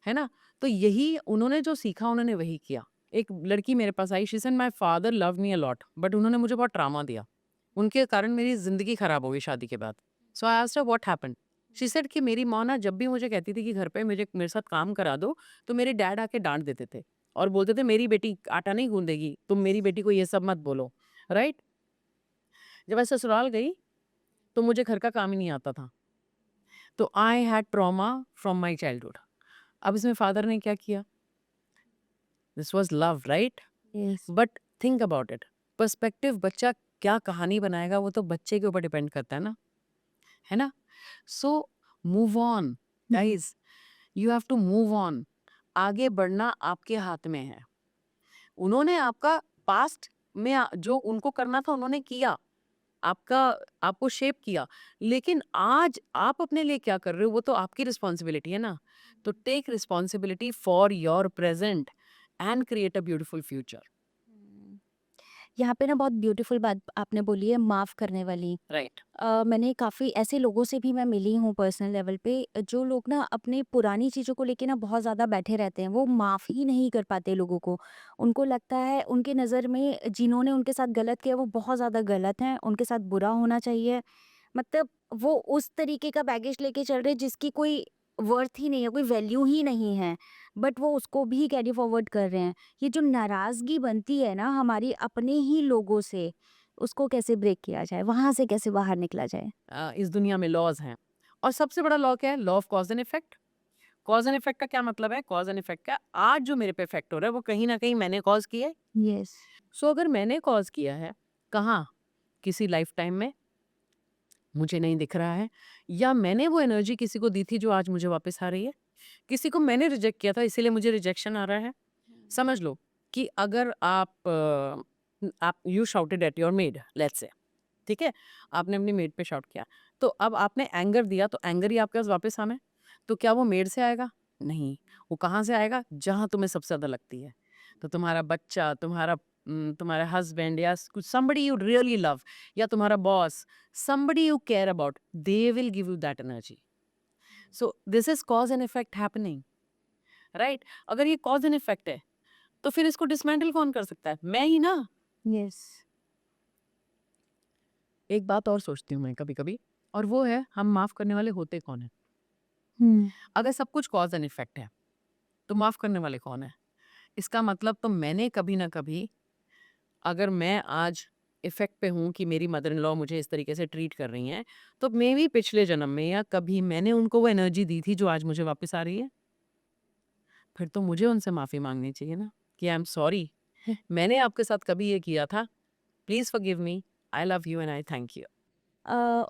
है ना? तो यही उन्होंने जो सीखा, उन्होंने वही किया। एक लड़की मेरे पास आई, she said my father loved me a lot, but उन्होंने मुझे बहुत ट्रॉमा दिया। उनके कारण मेरी ज़िंदगी खराब हो गई शादी के बाद। So I asked her what happened? She said कि मेरी माँ ना जब भी मुझे कहती थी कि घर पे मेरे साथ काम करा दो, तो मेरे डैड आके डाँट देते थे और बोलते थे मेरी बेटी आटा नहीं गूँदेगी, तुम मेरी बेटी को ये सब मत बोलो, राइट? जब मैं ससुराल गई, तो मुझे घर का काम ही नहीं आता था। तो I had trauma from my childhood. अब इसमें फादर ने क्या किया? This was love, right? Yes. But think about it, perspective बच्चा क्या कहानी बनाएगा, वो तो बच्चे के ऊपर डिपेंड करता है ना? So move on guys, you have to move on. आगे बढ़ना आपके हाथ में है। उन्होंने आपका पास्ट में जो उनको करना था उन्होंने किया, आपका आपको शेप किया, लेकिन आज आप अपने लिए क्या कर रहे हो वो तो आपकी रिस्पॉन्सिबिलिटी है ना। तो take responsibility for your present and create a beautiful future. यहाँ पे ना बहुत ब्यूटीफुल बात आपने बोली है, माफ़ करने वाली। राइट। मैंने काफ़ी ऐसे लोगों से भी मैं मिली हूँ पर्सनल लेवल पे, जो लोग ना अपनी पुरानी चीज़ों को लेके ना बहुत ज़्यादा बैठे रहते हैं। वो माफ़ ही नहीं कर पाते लोगों को। उनको लगता है उनके नज़र में जिन्होंने उनके साथ गलत किया वो बहुत ज़्यादा गलत हैं, उनके साथ बुरा होना चाहिए। मतलब वो उस तरीके का बैगेज लेके चल रहे हैं जिसकी कोई वर्थ ही नहीं है, कोई वैल्यू ही नहीं है, बट वो उसको भी कैरी फॉरवर्ड कर रहे हैं। ये जो नाराज़गी बनती है ना हमारी अपने ही लोगों से, उसको कैसे ब्रेक किया जाए? वहाँ से कैसे बाहर निकला जाए? इस दुनिया में लॉज हैं, और सबसे बड़ा लॉ क्या है? Law of cause and effect. Cause and effect का क्या मतलब है? कॉज एंड इफेक्ट का आज जो मेरे पे इफेक्ट हो रहा है वो कहीं ना कहीं मैंने कॉज किया है। यस। सो अगर मैंने कॉज किया है, कहाँ? किसी लाइफ टाइम में मुझे नहीं दिख रहा है, या मैंने वो एनर्जी किसी को दी थी जो आज मुझे वापस आ रही है। किसी को मैंने रिजेक्ट किया था इसीलिए मुझे रिजेक्शन आ रहा है। समझ लो कि अगर आप you shouted at your made, let's say, ठीक है, आपने अपनी मेड पे शाउट किया, तो अब आपने एंगर दिया, तो एंगर ही आपके पास वापस आना है। तो क्या वो मेड से आएगा? नहीं। वो कहाँ से आएगा? जहाँ तुम्हें सबसे ज्यादा लगती है। तो तुम्हारा बच्चा, तुम्हारा हस्बैंड, या कुछ somebody you really love, या तुम्हारा boss, somebody you care about, they will give you that energy. So this is cause and effect happening, right? अगर ये cause and effect है, तो फिर इसको डिसमेंटल कौन कर सकता है? मैं ही ना। यस। एक बात और सोचती हूँ मैं कभी कभी, और वो है हम माफ करने वाले होते कौन है? हुँ। अगर सब कुछ कॉज एंड इफेक्ट है, तो माफ करने वाले कौन है? इसका मतलब तो मैंने कभी ना कभी, अगर मैं आज इफेक्ट पे हूँ कि मेरी मदर इन लॉ मुझे इस तरीके से ट्रीट कर रही हैं, तो मे भी पिछले जन्म में या कभी मैंने उनको वो एनर्जी दी थी जो आज मुझे वापस आ रही है। फिर तो मुझे उनसे माफी मांगनी चाहिए ना, कि आई एम सॉरी, मैंने आपके साथ कभी ये किया था, please forgive me, I love you and I thank you.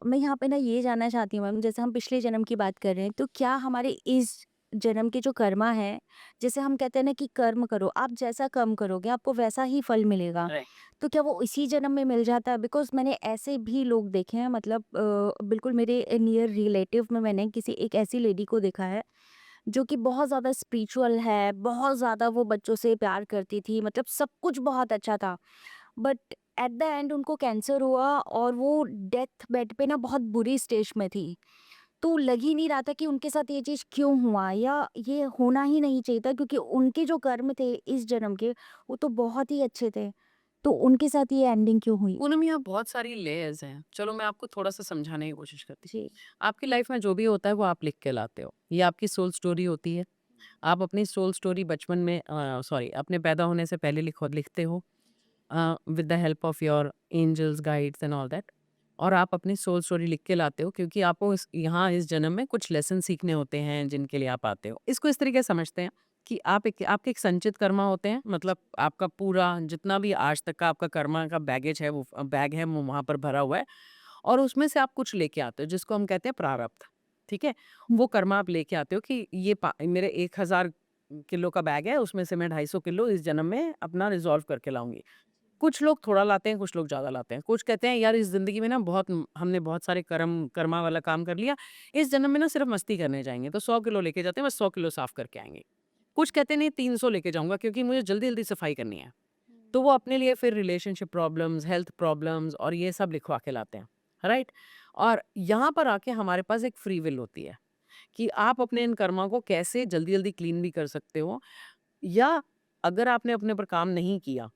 मैं यहाँ पे ना ये जानना चाहती हूँ मैम, जैसे हम पिछले जन्म की बात कर रहे हैं, तो क्या हमारे इस जन्म के जो कर्मा है, जैसे हम कहते हैं ना कि कर्म करो, आप जैसा कर्म करोगे आपको वैसा ही फल मिलेगा। राइट। तो क्या वो इसी जन्म में मिल जाता है? बिकॉज़ मैंने ऐसे भी लोग देखे हैं, मतलब बिल्कुल मेरे नियर रिलेटिव में मैंने किसी एक ऐसी लेडी को देखा है, जो कि बहुत ज़्यादा स्पिरिचुअल है, बहुत ज़्यादा वो बच्चों से प्यार करती थी, मतलब सब कुछ बहुत अच्छा था। बट एट द एंड उनको कैंसर हुआ और वो डेथ बेड पे ना बहुत बुरी स्टेज में थी। तो लग ही नहीं रहा था कि उनके साथ ये चीज़ क्यों हुआ, या ये होना ही नहीं चाहिए था, क्योंकि उनके जो कर्म थे इस जन्म के वो तो बहुत ही अच्छे थे। तो उनके साथ ये एंडिंग क्यों हुई? पूनम, यहाँ बहुत सारी लेयर्स हैं, चलो मैं आपको थोड़ा सा समझाने की कोशिश करती हूँ। जी। आपकी लाइफ में जो भी होता है वो आप लिख के लाते हो, ये आपकी सोल स्टोरी होती है। आप अपनी सोल स्टोरी बचपन में सॉरी अपने पैदा होने से पहले लिखते हो with the help of your angels guides and all that. और आप अपनी सोल स्टोरी लिख के लाते हो क्योंकि आपको यहाँ इस जन्म में कुछ लेसन सीखने होते हैं जिनके लिए आप आते हो। इसको इस तरीके से समझते हैं कि आपके एक संचित कर्मा होते हैं, मतलब आपका पूरा जितना भी आज तक का आपका कर्मा का बैगेज है, वो बैग है, वो वहाँ पर भरा हुआ है। और उसमें से आप कुछ लेके आते हो जिसको हम कहते हैं प्रारब्ध। ठीक है, वो कर्मा आप लेके आते हो कि ये मेरे 1000 किलो का बैग है, उसमें से मैं 250 किलो इस जन्म में अपना रिजॉल्व करके लाऊंगी। कुछ लोग थोड़ा लाते हैं, कुछ लोग ज़्यादा लाते हैं। कुछ कहते हैं यार इस ज़िंदगी में ना हमने बहुत सारे कर्मा वाला काम कर लिया, इस जन्म में ना सिर्फ मस्ती करने जाएँगे, तो 100 किलो लेके जाते हैं, बस 100 किलो साफ करके आएँगे। कुछ कहते हैं नहीं 300 लेके जाऊँगा क्योंकि मुझे जल्दी-जल्दी सफाई करनी है। तो वो अपने लिए फिर रिलेशनशिप प्रॉब्लम्स, हेल्थ प्रॉब्लम्स और ये सब लिखवा के लाते हैं, राइट? और यहाँ पर आके हमारे पास एक फ्री विल होती है कि आप अपने इन कर्मा को कैसे जल्दी-जल्दी क्लीन भी कर सकते हो, या अगर आपने अपने पर काम नहीं किया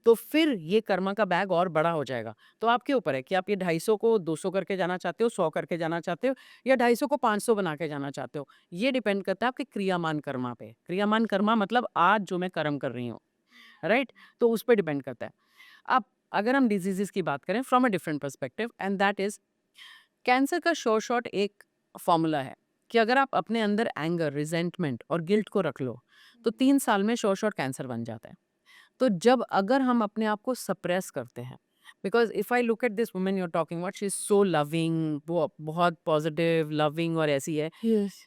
तो फिर ये कर्मा का बैग और बड़ा हो जाएगा। तो आपके ऊपर है कि आप ये 250 को 200 करके जाना चाहते हो, 100 करके जाना चाहते हो, या 250 को 500 बना के जाना चाहते हो। ये डिपेंड करता है आपके क्रियामान कर्मा पे। क्रियामान कर्मा मतलब आज जो मैं कर्म कर रही हूँ, राइट? तो उस पे डिपेंड करता है। अब अगर हम डिजीजेस की बात करें from a different perspective, and that is cancer का शॉर्ट एक फॉर्मूला है कि अगर आप अपने अंदर एंगर, रिजेंटमेंट और गिल्ट को रख लो तो 3 साल में शॉर्ट कैंसर बन जाता है। तो जब अगर हम अपने आप को सप्रेस करते हैं, because if I look at this woman you are talking about, she is so loving, वो बहुत पॉजिटिव लविंग और ऐसी है। यस।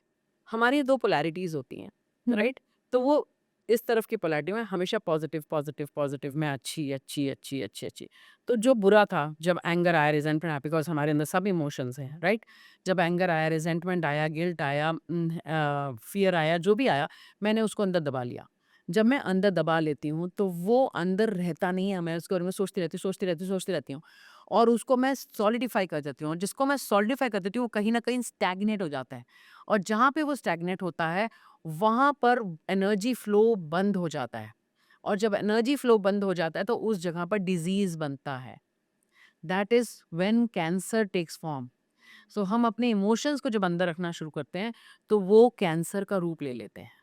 हमारी दो पोलैरिटीज होती हैं, राइट? तो वो इस तरफ की पोलैरिटी में हमेशा पॉजिटिव पॉजिटिव पॉजिटिव, मैं अच्छी अच्छी अच्छी अच्छी अच्छी। तो जो बुरा था, जब एंगर आया, रिजेंटमेंट आया, बिकॉज हमारे अंदर सब इमोशंस हैं, राइट? जब एंगर आया, रिजेंटमेंट आया, गिल्ट आया, फियर आया, जो भी आया, मैंने उसको अंदर दबा लिया। जब मैं अंदर दबा लेती हूँ तो वो अंदर रहता नहीं है, मैं उसके बारे में सोचती रहती हूँ, सोचती रहती हूँ, सोचती रहती हूँ, और उसको मैं सॉलिडिफाई कर देती हूँ। जिसको मैं सॉलिडिफाई कर देती हूँ वो कहीं ना कहीं स्टैग्नेट हो जाता है, और जहाँ पे वो स्टैग्नेट होता है वहाँ पर एनर्जी फ्लो बंद हो जाता है, और जब एनर्जी फ्लो बंद हो जाता है तो उस जगह पर डिजीज बनता है। That is when cancer takes form. So हम अपने इमोशंस को जब अंदर रखना शुरू करते हैं तो वो कैंसर का रूप ले लेते हैं।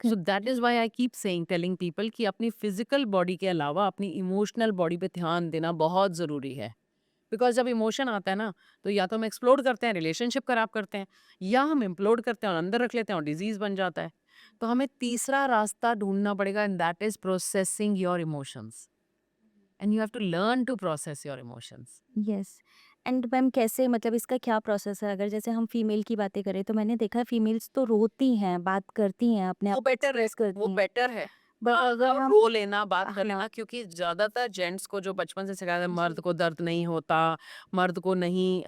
So that is why I keep saying, telling people कि अपनी फिजिकल बॉडी के अलावा अपनी इमोशनल बॉडी पे ध्यान देना बहुत ज़रूरी है। बिकॉज जब इमोशन आता है ना, तो या तो हम एक्सप्लोड करते हैं, रिलेशनशिप खराब करते हैं, या हम इम्प्लोड करते हैं और अंदर रख लेते हैं और डिजीज बन जाता है। तो हमें तीसरा रास्ता ढूंढना पड़ेगा, and that is processing your emotions, and you have to learn to process your emotions. Yes. And ma'am कैसे, मतलब इसका क्या प्रोसेस है? अगर जैसे हम फीमेल की बातें करें तो मैंने देखा है फीमेल्स तो रोती हैं, बात करती हैं, अपने वो आप को बेटर है, एक्सप्रेस वो करती हैं। बेटर है। बट अगर हम रो लेना, बात कर हाँ, लेना, क्योंकि ज्यादातर जेंट्स को जो बचपन से सिखाया है, मर्द जी, को दर्द नहीं होता, मर्द को नहीं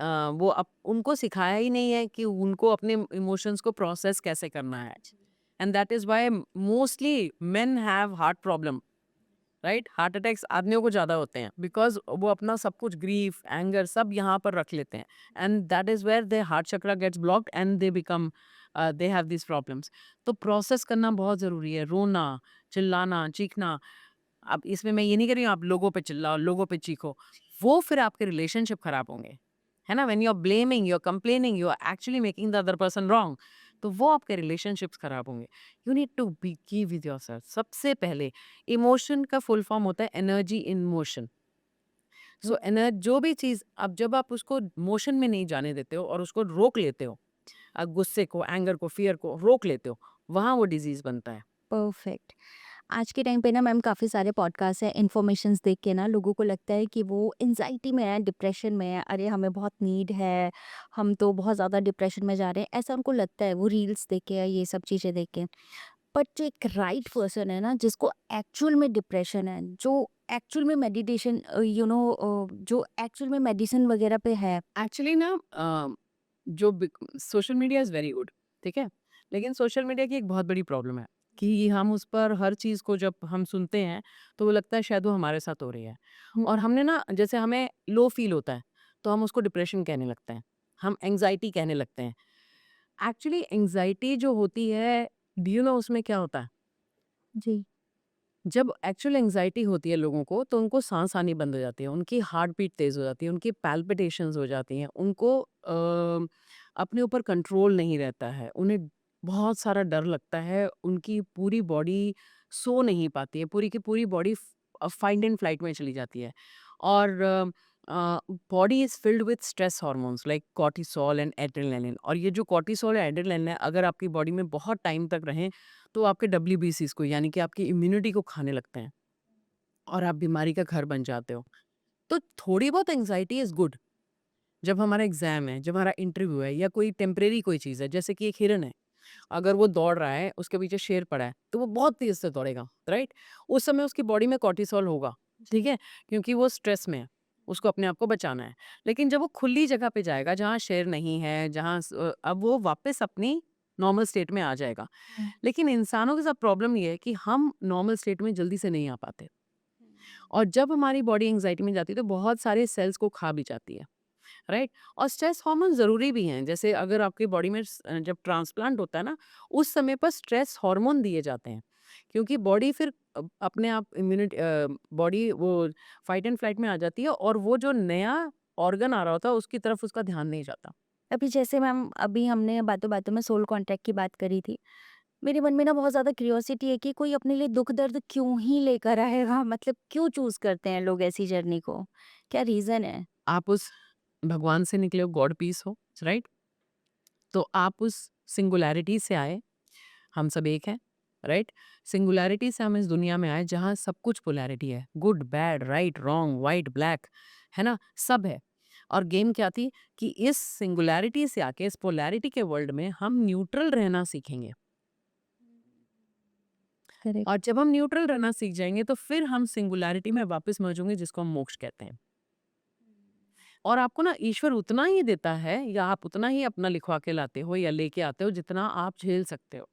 उनको सिखाया ही नहीं है कि उनको अपने इमोशंस को प्रोसेस कैसे करना है। जी, and that is why mostly men have heart problem, right? Heart attacks आदमियों को ज्यादा होते हैं बिकॉज वो अपना सब कुछ, ग्रीफ, एंगर, सब यहाँ पर रख लेते हैं, and that is where they heart chakra gets blocked and they become they have this problems. तो प्रोसेस करना बहुत जरूरी है, रोना, चिल्लाना, चीखना। अब इसमें मैं ये नहीं कह रही हूँ आप लोगों पे चिल्लाओ, लोगों पे चीखो, वो फिर आपके रिलेशनशिप खराब होंगे, है ना? When you are blaming, you are complaining, you are actually making the other person wrong, तो वो आपके रिलेशनशिप्स खराब होंगे। You need to be with yourself. सबसे पहले इमोशन का फुल फॉर्म होता है एनर्जी इन मोशन। सो जो भी चीज, अब जब आप उसको मोशन में नहीं जाने देते हो और उसको रोक लेते हो, गुस्से को, एंगर को, फियर को रोक लेते हो, वहां वो डिजीज बनता है। परफेक्ट। आज के टाइम पे ना मैम काफ़ी सारे पॉडकास्ट हैं, इन्फॉर्मेशंस देख के ना लोगों को लगता है कि वो एंजाइटी में है, डिप्रेशन में है, अरे हमें बहुत नीड है, हम तो बहुत ज़्यादा डिप्रेशन में जा रहे हैं, ऐसा उनको लगता है वो रील्स देख के या ये सब चीज़ें देख के। बट जो एक राइट पर्सन है ना, जिसको एक्चुअल में डिप्रेशन है, जो एक्चुअल में मेडिटेशन जो एक्चुअल में मेडिसिन वगैरह पे है। एक्चुअली ना जो social media is very good, ठीक है? लेकिन सोशल मीडिया की एक बहुत बड़ी प्रॉब्लम है कि हम उस पर हर चीज़ को जब हम सुनते हैं, तो वो लगता है शायद वो हमारे साथ हो रही है। हम्म, और हमने ना, जैसे हमें लो फ़ील होता है, तो हम उसको डिप्रेशन कहने लगते हैं, हम एंग्ज़ायटी कहने लगते हैं। एक्चुअली एंग्ज़ायटी जो होती है, डू यू नो उसमें क्या होता है? जी। जब एक्चुअल एंग्ज़ायटी होती है लोगों को, तो उनको साँस आनी बंद हो जाती है, उनकी हार्ट बीट तेज़ हो जाती है, उनकी पैल्पिटेशंस हो जाती हैं, उनको अपने ऊपर कंट्रोल नहीं रहता है, उन्हें बहुत सारा डर लगता है, उनकी पूरी बॉडी सो नहीं पाती है, पूरी की पूरी बॉडी फाइट एंड फ्लाइट में चली जाती है। और body is filled with stress hormones like cortisol and adrenaline, और ये जो कॉर्टिसोल या एड्रेनलिन है, अगर आपकी बॉडी में बहुत टाइम तक रहें, तो आपके डब्ल्यूबीसीज़ को, यानी कि आपकी इम्यूनिटी को खाने लगते हैं और आप बीमारी का घर बन जाते हो। तो थोड़ी बहुत एंग्ज़ायटी इज़ गुड। जब हमारा एग्ज़ाम है, जब हमारा इंटरव्यू है, या कोई टेम्परेरी कोई चीज़ है, जैसे कि एक हिरन है, अगर वो दौड़ रहा है, उसके पीछे शेर पड़ा है, तो वो बहुत तेज़ से दौड़ेगा, राइट? उस समय उसकी बॉडी में कॉर्टिसोल होगा, ठीक है? क्योंकि वो स्ट्रेस में है, उसको अपने आप को बचाना है। लेकिन जब वो खुली जगह पे जाएगा, जहाँ शेर नहीं है, अब वो वापस अपनी नॉर्मल स्टेट में आ जाएगा। लेकिन इंसानों के साथ प्रॉब्लम ये है कि हम नॉर्मल स्टेट में जल्दी से नहीं आ पाते, और जब हमारी बॉडी एंग्ज़ायटी में जाती है, तो बहुत सारे सेल्स को खा भी जाती है। राइट? और स्ट्रेस हार्मोन ज़रूरी भी हैं। जैसे अगर आपकी बॉडी में जब ट्रांसप्लांट होता है ना, उस समय पर स्ट्रेस हार्मोन दिए जाते हैं, क्योंकि बॉडी फिर अपने आप बॉडी वो फाइट एंड फ्लाइट में आ जाती है, और वो जो नया ऑर्गन आ रहा होता है, उसकी तरफ उसका ध्यान नहीं जाता। अभी जैसे मैम अभी हमने बातों बातों में सोल कांटेक्ट की बात करी थी, मेरे मन में ना बहुत ज़्यादा क्यूरियोसिटी है कि कोई अपने लिए दुख दर्द क्यों ही लेकर आएगा, मतलब क्यों चूज करते हैं लोग ऐसी जर्नी को, क्या रीज़न है? आप उस भगवान से निकले हो, गॉड पीस हो, राइट? तो आप उस सिंगुलैरिटी से आए, हम सब एक हैं, राइट? सिंगुलैरिटी से हम इस दुनिया में आए, जहाँ सब कुछ पोलैरिटी है, good bad right wrong white black, है ना? सब है। और गेम क्या थी कि इस सिंगुलैरिटी से आके इस पोलैरिटी के वर्ल्ड में हम न्यूट्रल रहना सीखेंगे, करेक्ट। और जब हम न्यूट्रल रहना सीख जाएंगे, तो फिर हम सिंगुलैरिटी में वापस मर्ज होंगे, जिसको हम मोक्ष कहते हैं। और आपको ना ईश्वर उतना ही देता है, या आप उतना ही अपना लिखवा के लाते हो या लेके आते हो, जितना आप झेल सकते हो।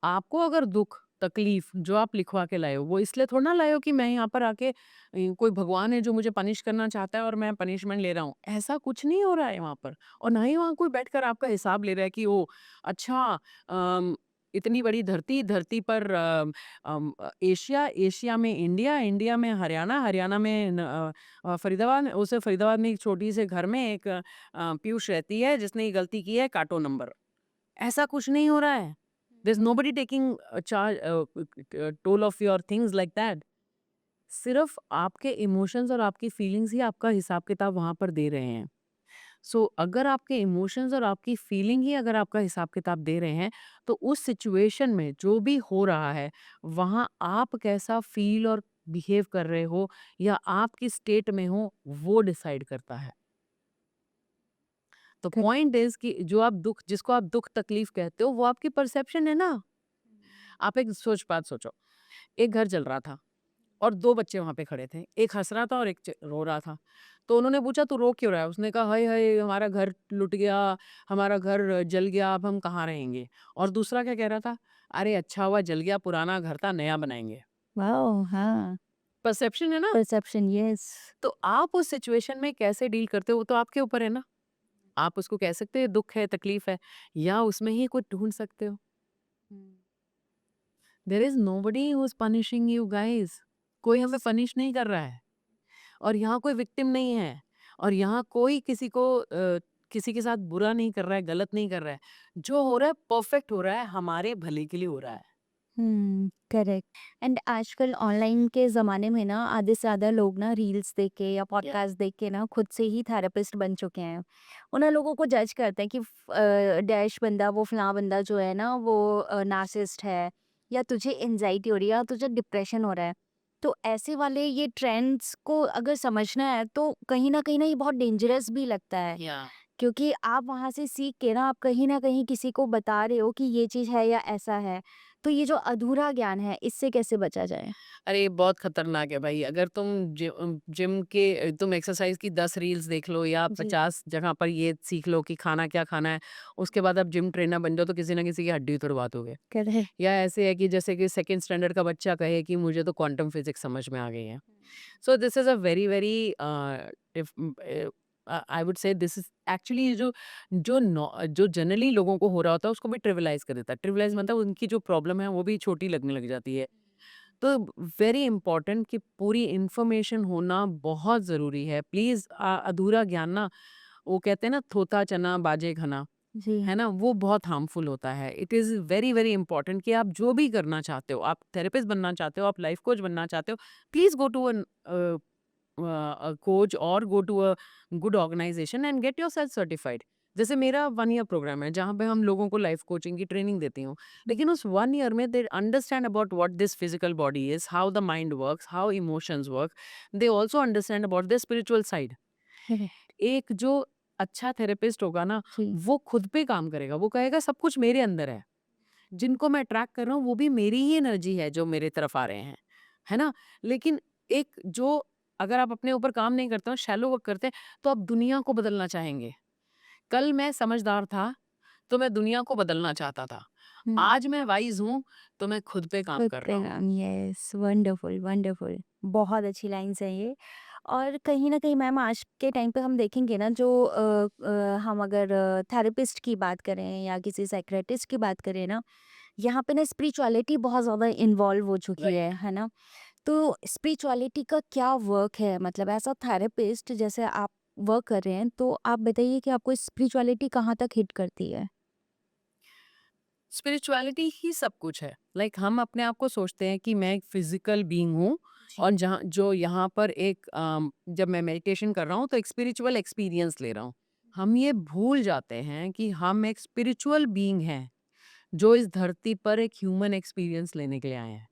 आपको अगर दुख तकलीफ जो आप लिखवा के लाए हो, वो इसलिए थोड़ा ना लाए हो कि मैं यहाँ पर आके कोई भगवान है जो मुझे पनिश करना चाहता है और मैं पनिशमेंट ले रहा हूँ, ऐसा कुछ नहीं हो रहा है वहाँ पर। और ना ही वहाँ कोई बैठकर आपका हिसाब ले रहा है कि ओ अच्छा, इतनी बड़ी धरती, धरती पर एशिया, एशिया में इंडिया, इंडिया में हरियाणा, हरियाणा में फरीदाबाद, उसे फरीदाबाद में एक छोटी से घर में एक पीयूष रहती है, जिसने ये गलती की है, काटो नंबर। ऐसा कुछ नहीं हो रहा है। There's nobody taking a charge, toll of your things like that. सिर्फ आपके इमोशंस और आपकी फीलिंग्स ही आपका हिसाब किताब वहां पर दे रहे हैं। सो अगर आपके इमोशंस और आपकी फीलिंग ही अगर आपका हिसाब किताब दे रहे हैं, तो उस सिचुएशन में जो भी हो रहा है, वहां आप कैसा फील और बिहेव कर रहे हो, या आप किस स्टेट में हो, वो डिसाइड करता है। तो कर- पॉइंट इज कि जो आप दुख, जिसको आप दुख तकलीफ कहते हो, वो आपकी परसेप्शन है ना। आप एक बात सोचो, एक घर जल रहा था और 2 बच्चे वहाँ पे खड़े थे। एक हँस रहा था और एक रो रहा था। तो उन्होंने पूछा, तू रो क्यों रहा है? उसने कहा, हाय हाय हमारा घर लुट गया, हमारा घर जल गया, अब हम कहाँ रहेंगे? और दूसरा क्या कह रहा था? अरे अच्छा हुआ जल गया, पुराना घर था, नया बनाएंगे। वाओ, हाँ। परसेप्शन है ना। Perception, yes. तो आप उस सिचुएशन में कैसे डील करते हो, वो तो आपके ऊपर है ना। आप उसको कह सकते हैं दुख है, तकलीफ है, या उसमें ही कुछ ढूंढ सकते हो। There is nobody who is punishing you guys. कोई हमें पनिश नहीं कर रहा है, और यहाँ कोई विक्टिम नहीं है, और यहाँ कोई किसी को किसी के साथ बुरा नहीं कर रहा है, गलत नहीं कर रहा है। जो हो रहा है परफेक्ट हो रहा है, हमारे भले के लिए हो रहा है। करेक्ट। एंड आजकल ऑनलाइन के ज़माने में ना आधे से ज़्यादा लोग ना रील्स देख के या पॉडकास्ट देख के ना खुद से ही थेरेपिस्ट बन चुके हैं। उन्हें लोगों को जज करते हैं कि डैश बंदा, वो फलां बंदा जो है ना वो नार्सिसिस्ट है, या तुझे एंजाइटी हो रही है, या तुझे डिप्रेशन हो रहा है। तो ऐसे वाले ये ट्रेंड्स को अगर समझना है तो कहीं ना ये बहुत डेंजरस भी लगता है, या क्योंकि आप वहाँ से सीख के ना आप कहीं न कहीं किसी को बता रहे हो कि ये चीज़ है या ऐसा है। तो ये जो अधूरा ज्ञान है, इससे कैसे बचा जाए? अरे ये बहुत खतरनाक है भाई। अगर तुम जिम के तुम एक्सरसाइज की 10 रील्स देख लो, या जी। 50 जगह पर ये सीख लो कि खाना क्या खाना है, उसके बाद आप जिम ट्रेनर बन जाओ, तो किसी ना किसी की हड्डी तुड़वा दोगे। करेक्ट। या ऐसे है कि जैसे कि सेकंड स्टैंडर्ड का बच्चा कहे कि मुझे तो क्वांटम फिजिक्स समझ में आ गई है। So this is a very very I would say this is actually जो जनरली लोगों को हो रहा होता है, उसको भी ट्रिविलाइज कर देता है। ट्रिविलाइज मतलब उनकी जो प्रॉब्लम है वो भी छोटी लगने लग जाती है। तो वेरी इंपॉर्टेंट कि पूरी इन्फॉर्मेशन होना बहुत ज़रूरी है। प्लीज़ अधूरा ज्ञान ना, वो कहते हैं ना, थोथा चना बाजे घना। जी। है ना, वो बहुत हार्मफुल होता है। It is very very important कि आप जो भी करना चाहते हो, आप थेरेपिस्ट बनना चाहते हो, आप लाइफ कोच बनना चाहते हो, please go to a coach or go to a good organization and get yourself certified। जैसे मेरा 1 ईयर प्रोग्राम है जहाँ पे हम लोगों को लाइफ कोचिंग की ट्रेनिंग देती हूँ। लेकिन उस 1 ईयर में they understand about what this physical body is, how the mind works, how emotions work. They also understand about the spiritual side. Correct. एक जो अच्छा थेरेपिस्ट होगा ना, जी। वो खुद पे काम करेगा। वो कहेगा सब कुछ मेरे अंदर है। जिनको मैं अट्रैक्ट कर रहा हूँ वो भी मेरी ही एनर्जी है जो मेरे तरफ आ रहे हैं, है ना? लेकिन एक जो अगर आप अपने ऊपर काम नहीं करते हो, शैलो वर्क करते हैं, तो आप दुनिया को बदलना चाहेंगे। कल मैं समझदार था, तो मैं दुनिया को बदलना चाहता था। हुँ। आज मैं वाइज़ हूँ, तो मैं खुद पे काम खुद कर रहा पे हूँ। काम, यस, वंडरफुल, वंडरफुल। बहुत अच्छी लाइन्स हैं ये। और कहीं न कहीं मैम आज के टाइम पे हम देखेंगे ना, जो हम अगर थेरेपिस्ट की बात करें या किसी साइकियाट्रिस्ट की बात करें ना, यहाँ पे ना स्पिरिचुअलिटी बहुत ज़्यादा इन्वॉल्व हो चुकी राइट। है ना? तो स्पिरिचुअलिटी का क्या वर्क है? मतलब एज़ अ थेरेपिस्ट जैसे आप वर्क कर रहे हैं, तो आप बताइए कि आपको स्पिरिचुअलिटी कहाँ तक हिट करती है? स्पिरिचुअलिटी ही सब कुछ है। लाइक हम अपने आप को सोचते हैं कि मैं एक फिजिकल बीइंग हूँ जी। और जहाँ जो यहाँ पर एक जब मैं मेडिटेशन कर रहा हूँ तो एक स्पिरिचुअल एक्सपीरियंस ले रहा हूँ। हम ये भूल जाते हैं कि हम एक स्पिरिचुअल बीइंग हैं जो इस धरती पर एक ह्यूमन एक्सपीरियंस लेने के लिए आए हैं।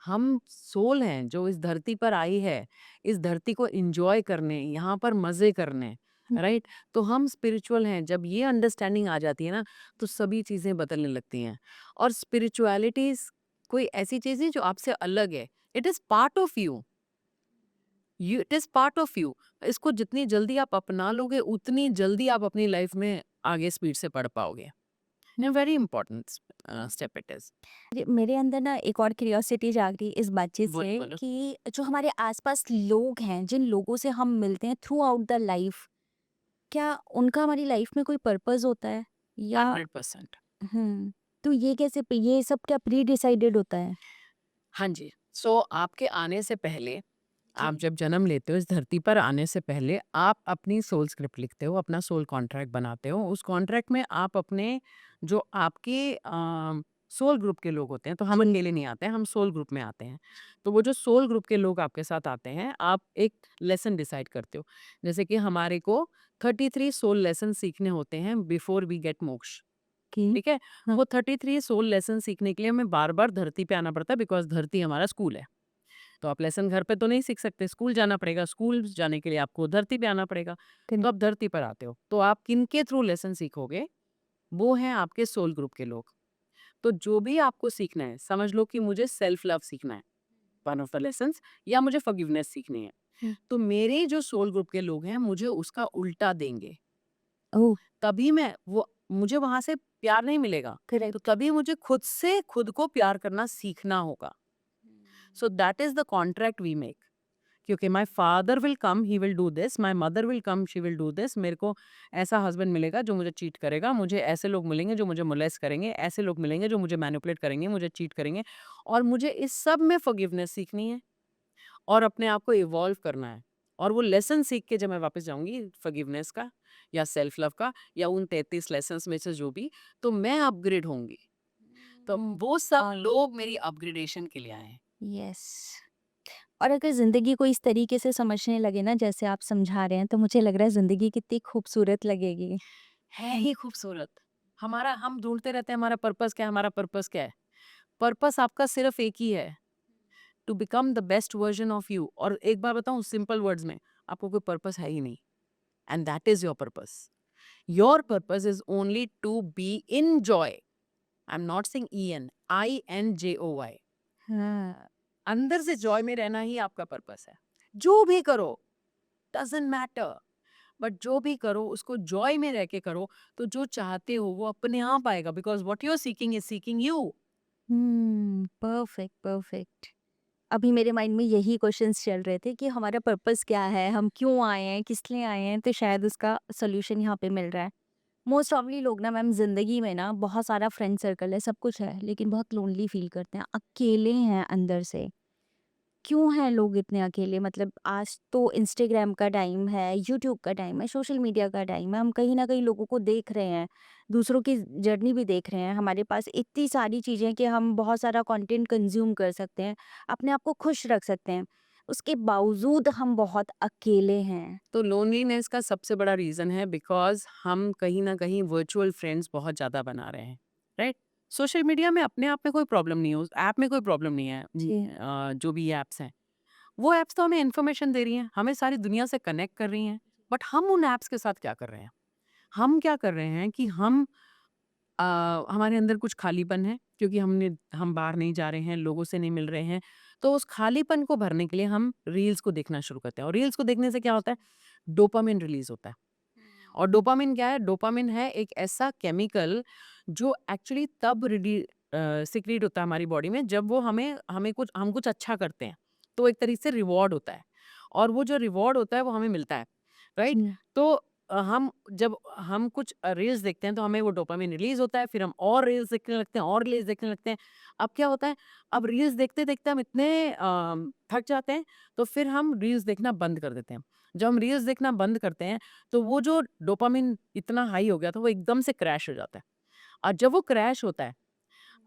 हम सोल हैं जो इस धरती पर आई है, इस धरती को एन्जॉय करने, यहाँ पर मज़े करने, हुँ। राइट? तो हम स्पिरिचुअल हैं, जब ये अंडरस्टैंडिंग आ जाती है ना, तो सभी चीज़ें बदलने लगती हैं। और स्पिरिचुअलिटीज़ कोई ऐसी चीज़ नहीं जो आपसे अलग है, it is part of you, it is part of you. इसको जितनी जल्दी आप अपना लोगे, उतनी जल्दी आप अपनी लाइफ में आगे स्पीड से बढ़ पाओगे। Very important step it is. मेरे अंदर ना एक और क्यूरियोसिटी जाग रही है इस बातचीत बोलो, से बोलो। कि जो हमारे आसपास लोग हैं, जिन लोगों से हम मिलते हैं थ्रू आउट द लाइफ, क्या उनका हमारी लाइफ में कोई पर्पस होता है? या 100%। तो ये कैसे, ये सब क्या प्री डिसाइडेड होता है? हाँ जी। सो आपके आने से पहले, आप जी। जब जन्म लेते हो इस धरती पर आने से पहले, आप अपनी सोल स्क्रिप्ट लिखते हो, अपना सोल कॉन्ट्रैक्ट बनाते हो। उस कॉन्ट्रैक्ट में आप अपने जो आपके सोल ग्रुप के लोग होते हैं, तो हम जी। अकेले नहीं आते हैं, हम सोल ग्रुप में आते हैं। तो वो जो सोल ग्रुप के लोग आपके साथ आते हैं, आप एक लेसन डिसाइड करते हो। जैसे कि हमारे को 33 सोल लेसन सीखने होते हैं बिफोर वी गेट मोक्ष। कि ठीक है? हाँ। वो 33 सोल लेसन सीखने के लिए हमें बार-बार धरती पे आना पड़ता है बिकॉज़ धरती हमारा स्कूल है। तो आप लेसन घर पे तो नहीं सीख सकते, स्कूल जाना पड़ेगा, स्कूल जाने के लिए आपको धरती पे आना पड़ेगा। तो करेक्ट। आप धरती पर आते हो, तो आप किनके थ्रू लेसन सीखोगे? वो हैं आपके सोल ग्रुप के लोग। तो जो भी आपको सीखना है, समझ लो कि मुझे सेल्फ लव सीखना है, वन ऑफ द लेसन्स, या मुझे फॉरगिवनेस सीखनी है। हुँ। तो मेरे जो सोल ग्रुप के लोग हैं, मुझे उसका उल्टा देंगे। ओह! तभी मैं वो मुझे वहाँ से प्यार नहीं मिलेगा, तो करेक्ट। तभी मुझे खुद से खुद को प्यार करना सीखना होगा। So that is the contract we make. क्योंकि my father will come, he will do this, my mother will come, she will do this. मेरे को ऐसा हस्बैंड मिलेगा जो मुझे चीट करेगा, मुझे ऐसे लोग मिलेंगे जो मुझे मोलेस्ट करेंगे, ऐसे लोग मिलेंगे जो मुझे मैनिपुलेट करेंगे, मुझे चीट करेंगे, और मुझे इस सब में फॉरगिवनेस सीखनी है और अपने आप को इवॉल्व करना है। और वो लेसन सीख के जब मैं वापस जाऊंगी फॉरगिवनेस का या सेल्फ लव का या उन 33 लेसन्स में से जो भी, तो मैं अपग्रेड होंगी। तो वो सब लोग मेरी अपग्रेडेशन के लिए आए हैं। यस। और अगर ज़िंदगी को इस तरीके से समझने लगे ना जैसे आप समझा रहे हैं, तो मुझे लग रहा है ज़िंदगी कितनी खूबसूरत लगेगी। है ही खूबसूरत। हमारा हम ढूँढते रहते हैं हमारा पर्पस क्या है, हमारा पर्पस क्या है? पर्पस आपका सिर्फ़ एक ही है, to become the best version of you. और एक बार बताऊँ सिंपल वर्ड्स में, आपको कोई पर्पस है ही नहीं, and that is your purpose. Your purpose is only to be in joy. I am not saying E N, INJOY। हाँ। अंदर से जॉय में रहना ही आपका पर्पस है। जो भी करो, डज़न्ट मैटर, बट जो भी करो उसको जॉय में रह के करो, तो जो चाहते हो वो अपने आप आएगा, because what you are seeking is seeking you. Perfect, perfect. अभी मेरे माइंड में यही क्वेश्चंस चल रहे थे कि हमारा पर्पस क्या है? हम क्यों आए हैं? किस लिए आए हैं? तो शायद उसका सॉल्यूशन यहाँ पे मिल रहा है। मोस्ट ऑफली लोग ना मैम ज़िंदगी में ना बहुत सारा फ्रेंड सर्कल है, सब कुछ है, लेकिन बहुत लोनली फ़ील करते हैं, अकेले हैं अंदर से। क्यों हैं लोग इतने अकेले? मतलब आज तो इंस्टाग्राम का टाइम है, यूट्यूब का टाइम है, सोशल मीडिया का टाइम है। हम कहीं न कहीं लोगों को देख रहे हैं, दूसरों की जर्नी भी देख रहे हैं। हमारे पास इतनी सारी चीज़ें हैं कि हम बहुत सारा कंटेंट कंज़्यूम कर सकते हैं, अपने आप को खुश रख सकते हैं। उसके बावजूद हम बहुत अकेले हैं। तो लोनलीनेस का सबसे बड़ा रीज़न है बिकॉज़ हम कहीं न कहीं वर्चुअल फ्रेंड्स बहुत ज़्यादा बना रहे हैं, राइट? सोशल मीडिया में अपने आप में कोई प्रॉब्लम नहीं है, उस ऐप में कोई प्रॉब्लम नहीं है। जी। जो भी ऐप्स हैं, वो ऐप्स तो हमें इन्फॉर्मेशन दे रही हैं, हमें सारी दुनिया से कनेक्ट कर रही हैं, बट हम उन ऐप्स के साथ क्या कर रहे हैं? हम क्या कर रहे हैं कि अ, हमारे अंदर कुछ खालीपन है क्योंकि हम बाहर नहीं जा रहे हैं, लोगों से नहीं मिल रहे हैं, तो उस खालीपन को भरने के लिए हम रील्स को देखना शुरू करते हैं और रील्स को देखने से क्या होता है? डोपामिन रिलीज़ होता है। और डोपामिन क्या है? डोपामिन है एक ऐसा केमिकल जो एक्चुअली तब सीक्रेट होता है हमारी बॉडी में जब वो हमें कुछ अच्छा करते हैं। तो एक तरीके से रिवॉर्ड होता है और वो जो रिवॉर्ड होता है वो हमें मिलता है, राइट? जी। तो जब हम कुछ रील्स देखते हैं तो हमें वो डोपामिन रिलीज़ होता है, फिर हम और रील्स देखने लगते हैं और रील्स देखने लगते हैं। अब क्या होता है? अब रील्स देखते-देखते हम इतने थक जाते हैं, तो फिर हम रील्स देखना बंद कर देते हैं। जब हम रील्स देखना बंद करते हैं तो वो जो डोपामिन इतना हाई हो गया था वो एकदम से क्रैश हो जाता है और जब वो क्रैश होता है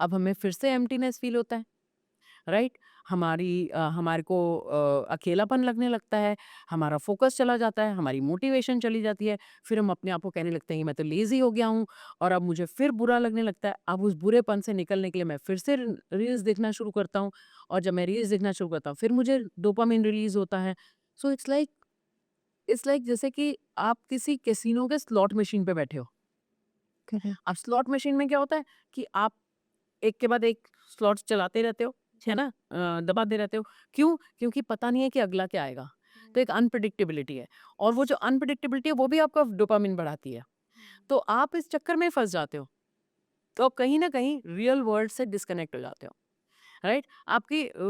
अब हमें फिर से एम्प्टीनेस फील होता है, राइट? हमारे को अकेलापन लगने लगता है, हमारा फोकस चला जाता है, हमारी मोटिवेशन चली जाती है, फिर हम अपने आप को कहने लगते हैं कि मैं तो लेजी हो गया हूँ और अब मुझे फिर बुरा लगने लगता है। अब उस बुरेपन से निकलने के लिए मैं फिर से रील्स देखना शुरू करता हूँ और जब मैं रील्स देखना शुरू करता हूँ फिर मुझे डोपामिन रिलीज होता है। सो इट्स लाइक जैसे कि आप किसी कैसीनो के स्लॉट मशीन पे बैठे हो। करेक्ट। अब स्लॉट मशीन में क्या होता है कि आप एक के बाद एक स्लॉट्स चलाते रहते हो, है ना? दबाते रहते हो। क्यों? क्योंकि पता नहीं है कि अगला क्या आएगा। तो एक अनप्रेडिक्टेबिलिटी है और वो जो अनप्रेडिक्टेबिलिटी है वो भी आपका डोपामिन बढ़ाती है। तो आप इस चक्कर में फँस जाते हो। तो आप कहीं न कहीं रियल वर्ल्ड से डिस्कनेक्ट हो जाते हो। राइट?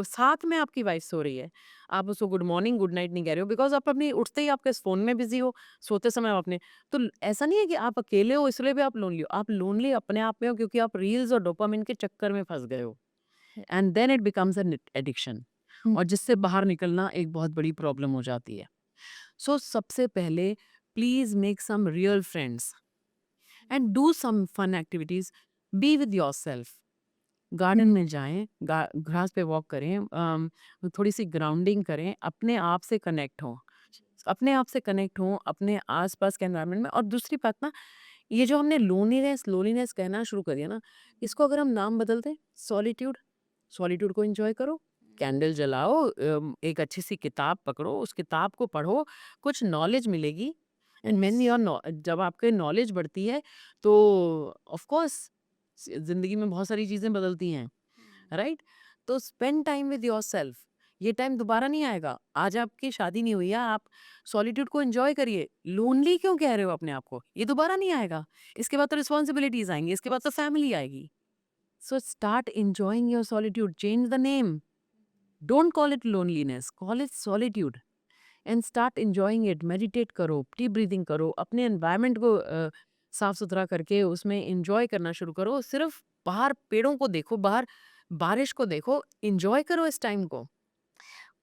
साथ में आपकी वाइफ सो रही है। आप उसको गुड मॉर्निंग, गुड नाइट नहीं कह रहे हो बिकॉज़ आप अपनी उठते ही आपके फ़ोन में बिज़ी हो, सोते समय आप अपने तो ऐसा नहीं है कि आप अकेले हो इसलिए भी आप लोनली हो। आप लोनली अपने आप में हो क्योंकि आप रील्स और डोपामाइन के चक्कर में फँस गए हो and then it becomes an addiction हुँ। और जिससे बाहर निकलना एक बहुत बड़ी प्रॉब्लम हो जाती है। सो सबसे पहले please make some real friends and do some fun activities, be with yourself. Garden में जाएँ, गा घास पे वॉक करें, थोड़ी-सी ग्राउंडिंग करें, अपने आप से कनेक्ट हों। अपने आप से कनेक्ट हों, अपने आस-पास के एनवायरनमेंट में और दूसरी बात ना, ये जो हमने लोनलीनेस लोनलीनेस कहना शुरू कर दिया ना, इसको अगर हम नाम बदल दें सॉलिट्यूड, सॉलिट्यूड को एन्जॉय करो, कैंडल जलाओ, एक अच्छी-सी किताब पकड़ो, उस किताब को पढ़ो, कुछ नॉलेज मिलेगी एंड व्हेन योर नॉ जब आपकी नॉलेज बढ़ती है, तो ऑफ कोर्स ज़िंदगी में बहुत सारी चीज़ें बदलती हैं। राइट? तो स्पेंड टाइम विद योरसेल्फ। ये टाइम दोबारा नहीं आएगा। आज आपकी शादी नहीं हुई है, आप सॉलिट्यूड को एन्जॉय करिए। लोनली क्यों कह रहे हो अपने आप को? ये दोबारा नहीं आएगा। इसके बाद तो रिस्पॉन्सिबिलिटीज़ आएँगी, इसके बाद तो फैमिली आएगी। So start enjoying your solitude, change the name. Don't call it loneliness, call it solitude and start enjoying it. Meditate करो, डीप ब्रीथिंग करो, अपने एनवायरनमेंट को साफ-सुथरा करके उसमें एन्जॉय करना शुरू करो। सिर्फ बाहर पेड़ों को देखो, बाहर बारिश को देखो, एन्जॉय करो इस टाइम को।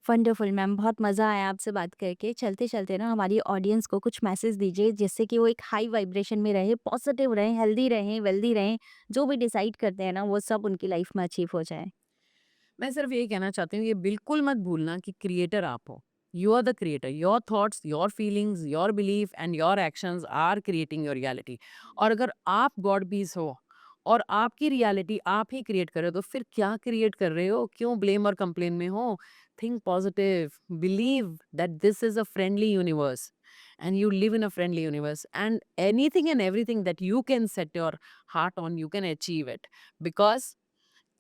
वंडरफुल मैम, बहुत मज़ा आया आपसे बात करके। चलते-चलते ना हमारी ऑडियंस को कुछ मैसेज दीजिए जिससे कि वो एक हाई वाइब्रेशन में रहे, पॉजिटिव रहें, हेल्दी रहें, वेल्दी रहें, जो भी डिसाइड करते हैं ना वो सब उनकी लाइफ में अचीव हो जाए। मैं सिर्फ यही कहना चाहती हूँ, ये बिल्कुल मत भूलना कि क्रिएटर आप हो। You are the creator. Your thoughts, your feelings, your belief and your actions are creating your reality. और अगर आप गॉड पीस हो और आपकी रियलिटी आप ही क्रिएट कर रहे हो, तो फिर क्या क्रिएट कर रहे हो? क्यों ब्लेम और कंप्लेन में हो? Think positive, believe that this is a friendly universe and you live in a friendly universe, and anything and everything that you can set your heart on, you can achieve it, because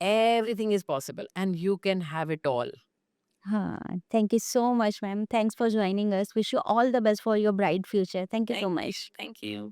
everything is possible and you can have it all. हाँ, thank you so much ma'am. Thanks for joining us. Wish you all the best for your bright future. Thank you so Thank you. Much. Thank you.